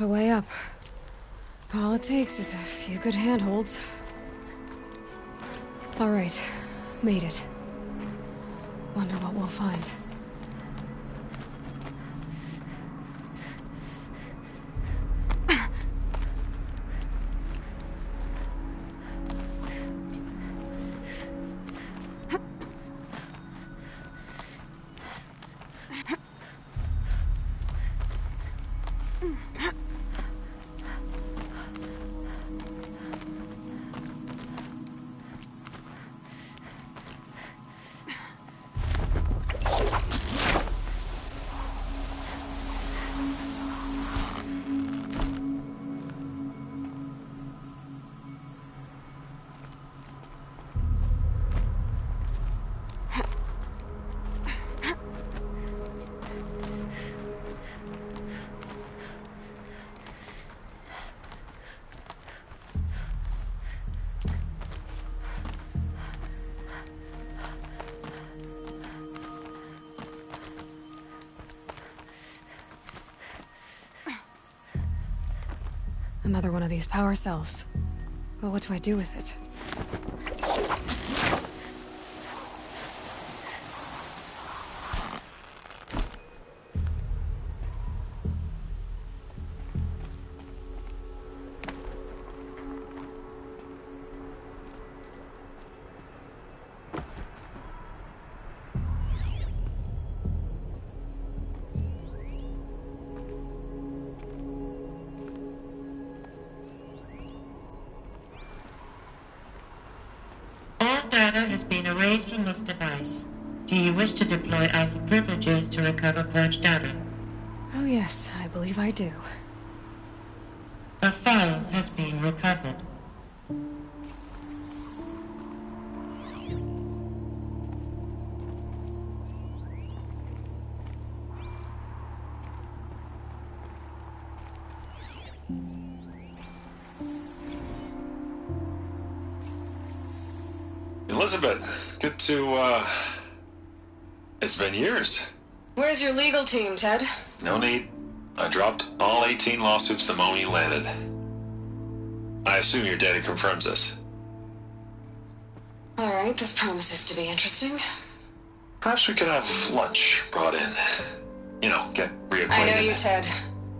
A way up. All it takes is a few good handholds. All right, made it. Wonder what we'll find. Another one of these power cells. But what do I do with it? All data has been erased from this device. Do you wish to deploy Alpha privileges to recover purged data? Oh yes, I believe I do. A file has been recovered. Elizabeth, good to, it's been years. Where's your legal team, Ted? No need. I dropped all 18 lawsuits the moment you landed. I assume your data confirms this. Alright, this promises to be interesting. Perhaps we could have lunch brought in. You know, get reacquainted. I know you, Ted.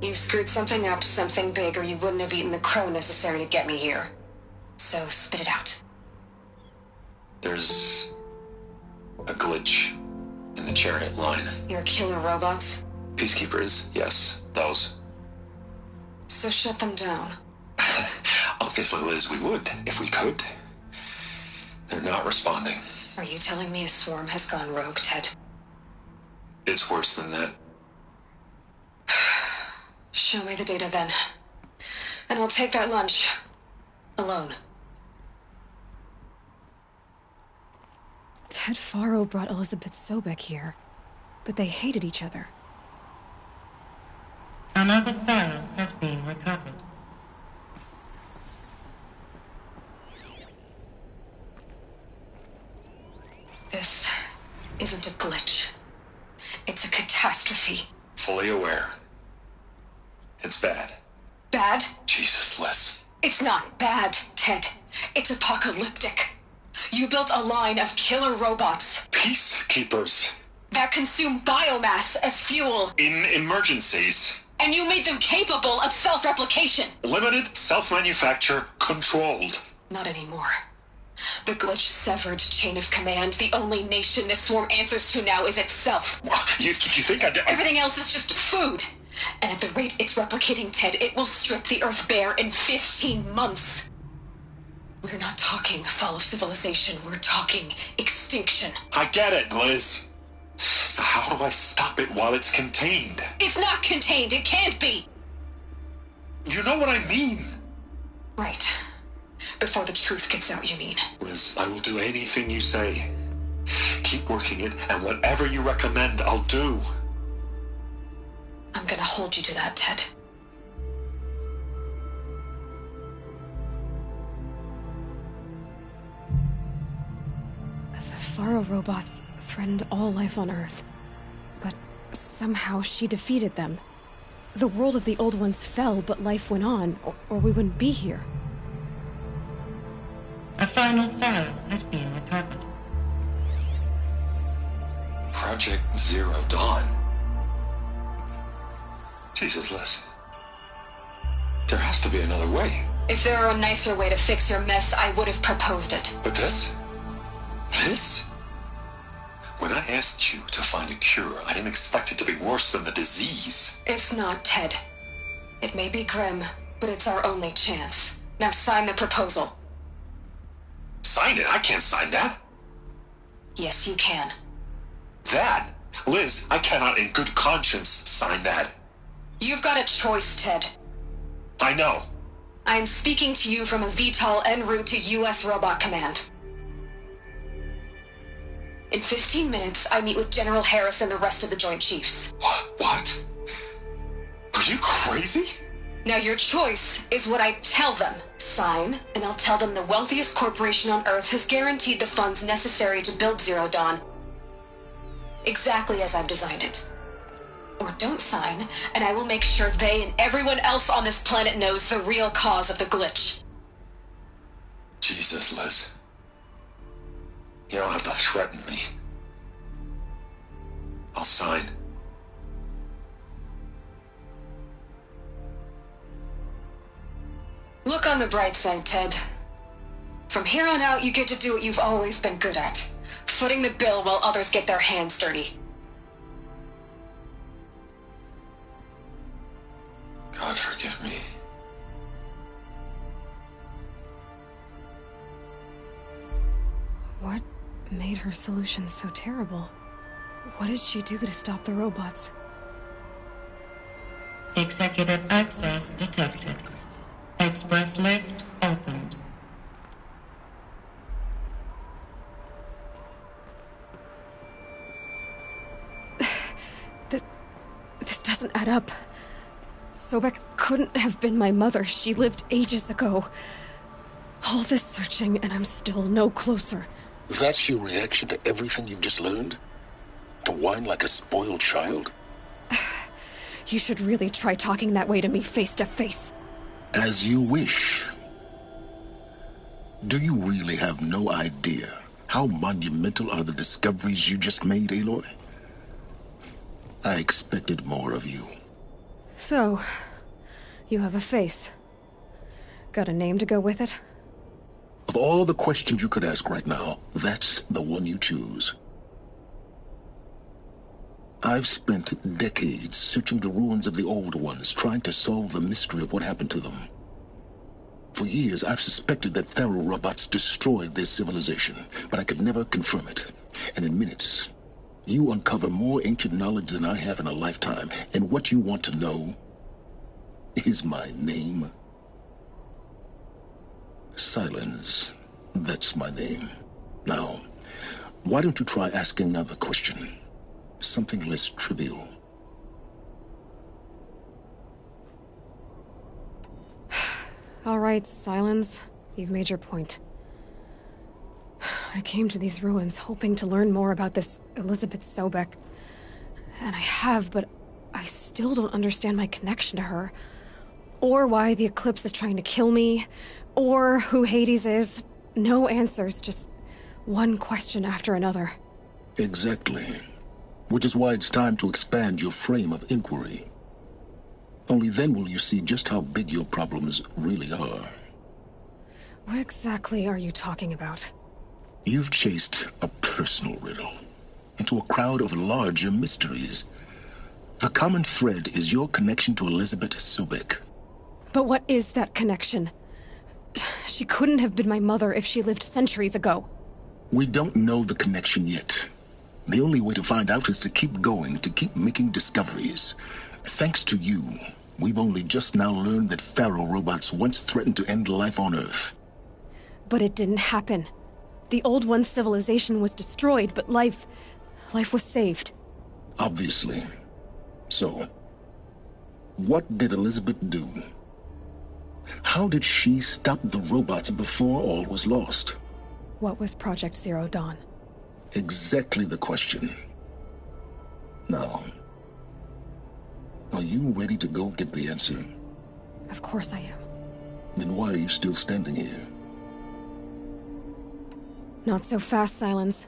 You've screwed something up, something big, or you wouldn't have eaten the crow necessary to get me here. So, spit it out. There's a glitch in the chariot line. Your killer robots? Peacekeepers, yes, those. So shut them down. Obviously, Liz, we would, if we could. They're not responding. Are you telling me a swarm has gone rogue, Ted? It's worse than that. Show me the data then. And I'll take that lunch. Alone. Ted Faro brought Elizabeth Sobek here, but they hated each other. Another file has been recovered. This isn't a glitch. It's a catastrophe. Fully aware. It's bad. Bad? Jesus, Liz. It's not bad, Ted. It's apocalyptic. You built a line of killer robots. Peacekeepers. That consume biomass as fuel. In emergencies. And you made them capable of self-replication. Limited, self-manufacture, controlled. Not anymore. The glitch severed chain of command. The only nation this swarm answers to now is itself. You think I... Everything else is just food. And at the rate it's replicating, Ted, it will strip the Earth bare in 15 months. We're not talking fall of civilization. We're talking extinction. I get it, Liz. So how do I stop it while it's contained? It's not contained. It can't be. You know what I mean. Right. Before the truth gets out, you mean? Liz, I will do anything you say. Keep working it, and whatever you recommend, I'll do. I'm gonna hold you to that, Ted. The Faro robots threatened all life on Earth, but somehow she defeated them. The world of the Old Ones fell, but life went on, or we wouldn't be here. A final file has been recovered. Project Zero Dawn. Jesus, Liz. There has to be another way. If there were a nicer way to fix your mess, I would have proposed it. But this? This? When I asked you to find a cure, I didn't expect it to be worse than the disease. It's not, Ted. It may be grim, but it's our only chance. Now sign the proposal. Sign it? I can't sign that. Yes, you can. That? Liz, I cannot in good conscience sign that. You've got a choice, Ted. I know. I'm speaking to you from a VTOL en route to U.S. Robot Command. In 15 minutes, I meet with General Harris and the rest of the Joint Chiefs. What? Are you crazy? Now your choice is what I tell them. Sign, and I'll tell them the wealthiest corporation on Earth has guaranteed the funds necessary to build Zero Dawn. Exactly as I've designed it. or don't sign, and I will make sure they and everyone else on this planet knows the real cause of the glitch. Jesus, Liz. You don't have to threaten me. I'll sign. Look on the bright side, Ted. From here on out, you get to do what you've always been good at. Footing the bill while others get their hands dirty. God forgive me. What made her solution so terrible? What did she do to stop the robots? Executive access detected. Express lift opened. This doesn't add up. Sobek couldn't have been my mother. She lived ages ago. All this searching, and I'm still no closer. That's your reaction to everything you've just learned? To whine like a spoiled child? You should really try talking that way to me face to face. As you wish. Do you really have no idea how monumental are the discoveries you just made, Aloy? I expected more of you. So, you have a face. Got a name to go with it? Of all the questions you could ask right now, that's the one you choose. I've spent decades searching the ruins of the old ones, trying to solve the mystery of what happened to them. For years, I've suspected that Faro robots destroyed their civilization, but I could never confirm it. And in minutes, you uncover more ancient knowledge than I have in a lifetime, and what you want to know is my name. Silence. That's my name. Now, why don't you try asking another question? Something less trivial. All right, Silence. You've made your point. I came to these ruins hoping to learn more about this Elizabeth Sobek. And I have, but I still don't understand my connection to her. Or why the Eclipse is trying to kill me. Or who Hades is. No answers, just one question after another. Exactly. Which is why it's time to expand your frame of inquiry. Only then will you see just how big your problems really are. What exactly are you talking about? You've chased a personal riddle into a crowd of larger mysteries. The common thread is your connection to Elizabeth Sobek. But what is that connection? She couldn't have been my mother if she lived centuries ago. We don't know the connection yet. The only way to find out is to keep going, to keep making discoveries. Thanks to you, we've only just now learned that Faro robots once threatened to end life on Earth. But it didn't happen. The Old One's civilization was destroyed, but life was saved. Obviously. So, what did Elizabeth do? How did she stop the robots before all was lost? What was Project Zero Dawn? Exactly the question. Now, are you ready to go get the answer? Of course I am. Then why are you still standing here? Not so fast, Silence.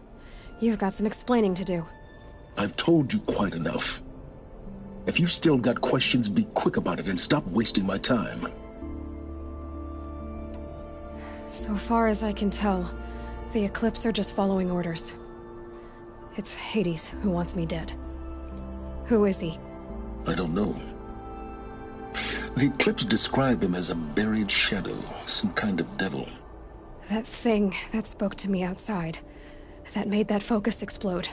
You've got some explaining to do. I've told you quite enough. If you still got questions, be quick about it and stop wasting my time. So far as I can tell, the Eclipse are just following orders. It's Hades who wants me dead. Who is he? I don't know. The Eclipse describe him as a buried shadow, some kind of devil. That thing that spoke to me outside, that made that focus explode.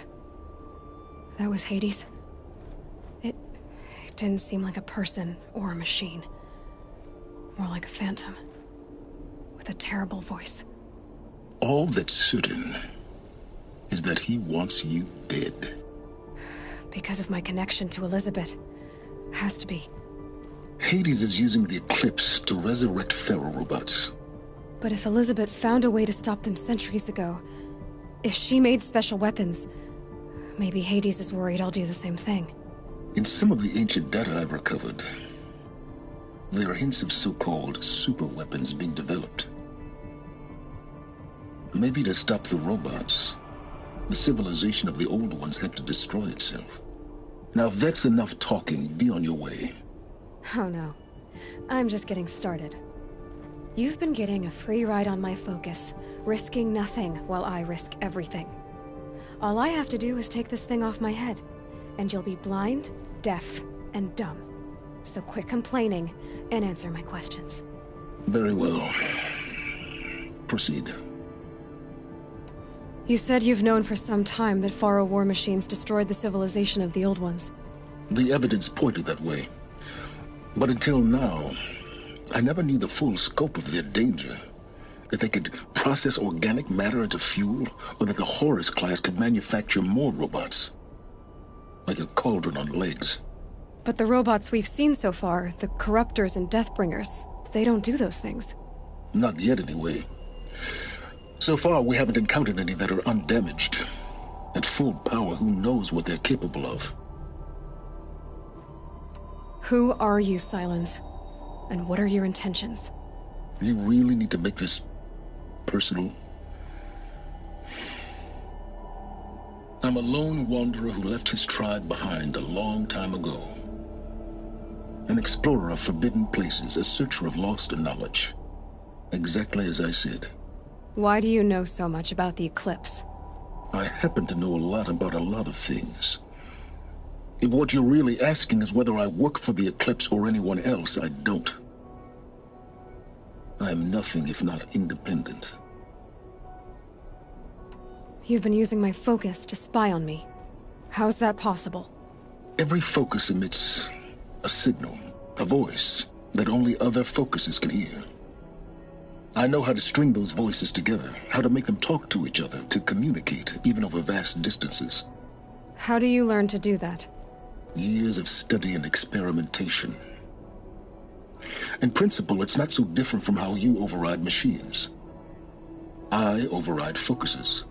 That was Hades? It didn't seem like a person or a machine. More like a phantom. With a terrible voice. All that's certain is that he wants you dead. Because of my connection to Elizabeth. Has to be. Hades is using the Eclipse to resurrect Faro robots. But if Elizabeth found a way to stop them centuries ago, if she made special weapons, maybe Hades is worried I'll do the same thing. In some of the ancient data I've recovered, there are hints of so-called super weapons being developed. Maybe to stop the robots, the civilization of the old ones had to destroy itself. Now, if that's enough talking, be on your way. Oh no. I'm just getting started. You've been getting a free ride on my focus, risking nothing while I risk everything. All I have to do is take this thing off my head, and you'll be blind, deaf, and dumb. So quit complaining and answer my questions. Very well. Proceed. You said you've known for some time that Faro war machines destroyed the civilization of the old ones. The evidence pointed that way. But until now, I never knew the full scope of their danger. That they could process organic matter into fuel, or that the Horus class could manufacture more robots. Like a cauldron on legs. But the robots we've seen so far, the Corruptors and Deathbringers, they don't do those things. Not yet, anyway. So far, we haven't encountered any that are undamaged. At full power, who knows what they're capable of? Who are you, Sylens? And what are your intentions? You really need to make this personal? I'm a lone wanderer who left his tribe behind a long time ago. An explorer of forbidden places, a searcher of lost knowledge. Exactly as I said. Why do you know so much about the Eclipse? I happen to know a lot about a lot of things. If what you're really asking is whether I work for the Eclipse or anyone else, I don't. I am nothing if not independent. You've been using my focus to spy on me. How's that possible? Every focus emits a signal, a voice, that only other focuses can hear. I know how to string those voices together, how to make them talk to each other, to communicate, even over vast distances. How do you learn to do that? Years of study and experimentation. In principle, it's not so different from how you override machines. I override focuses.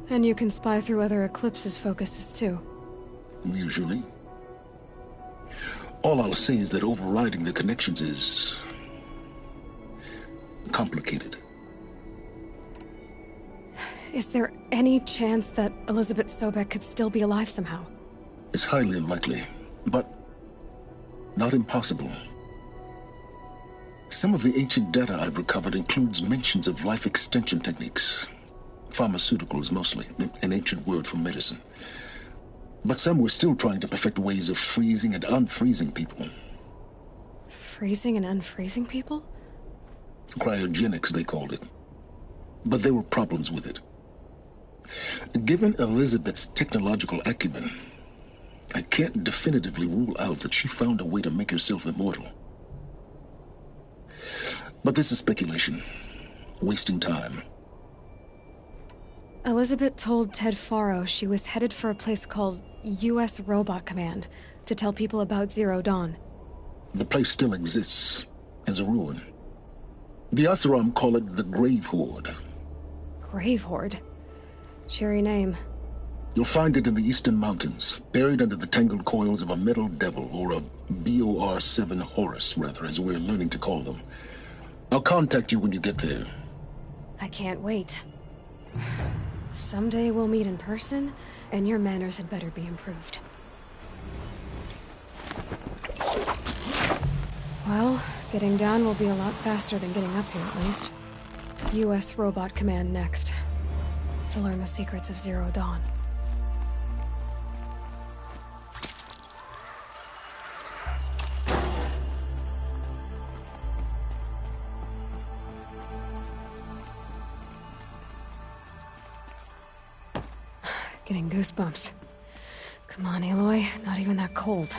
And you can spy through other Eclipse's focuses too. Usually. All I'll say is that overriding the connections is complicated. Is there any chance that Elizabeth Sobek could still be alive somehow? It's highly unlikely, but not impossible. Some of the ancient data I've recovered includes mentions of life extension techniques. Pharmaceuticals, mostly, an ancient word for medicine. But some were still trying to perfect ways of freezing and unfreezing people. Freezing and unfreezing people? Cryogenics, they called it. But there were problems with it. Given Elizabeth's technological acumen, I can't definitively rule out that she found a way to make herself immortal. But this is speculation. Wasting time. Elizabeth told Ted Faro she was headed for a place called U.S. Robot Command to tell people about Zero Dawn. The place still exists, as a ruin. The Oseram call it the Grave Horde. Grave Horde? Cheery name. You'll find it in the Eastern Mountains, buried under the tangled coils of a metal devil, or a BOR-7 Horus, rather, as we're learning to call them. I'll contact you when you get there. I can't wait. Someday we'll meet in person, and your manners had better be improved. Well, getting down will be a lot faster than getting up here, at least. U.S. Robot Command next. To learn the secrets of Zero Dawn. Getting goosebumps. Come on, Aloy. Not even that cold.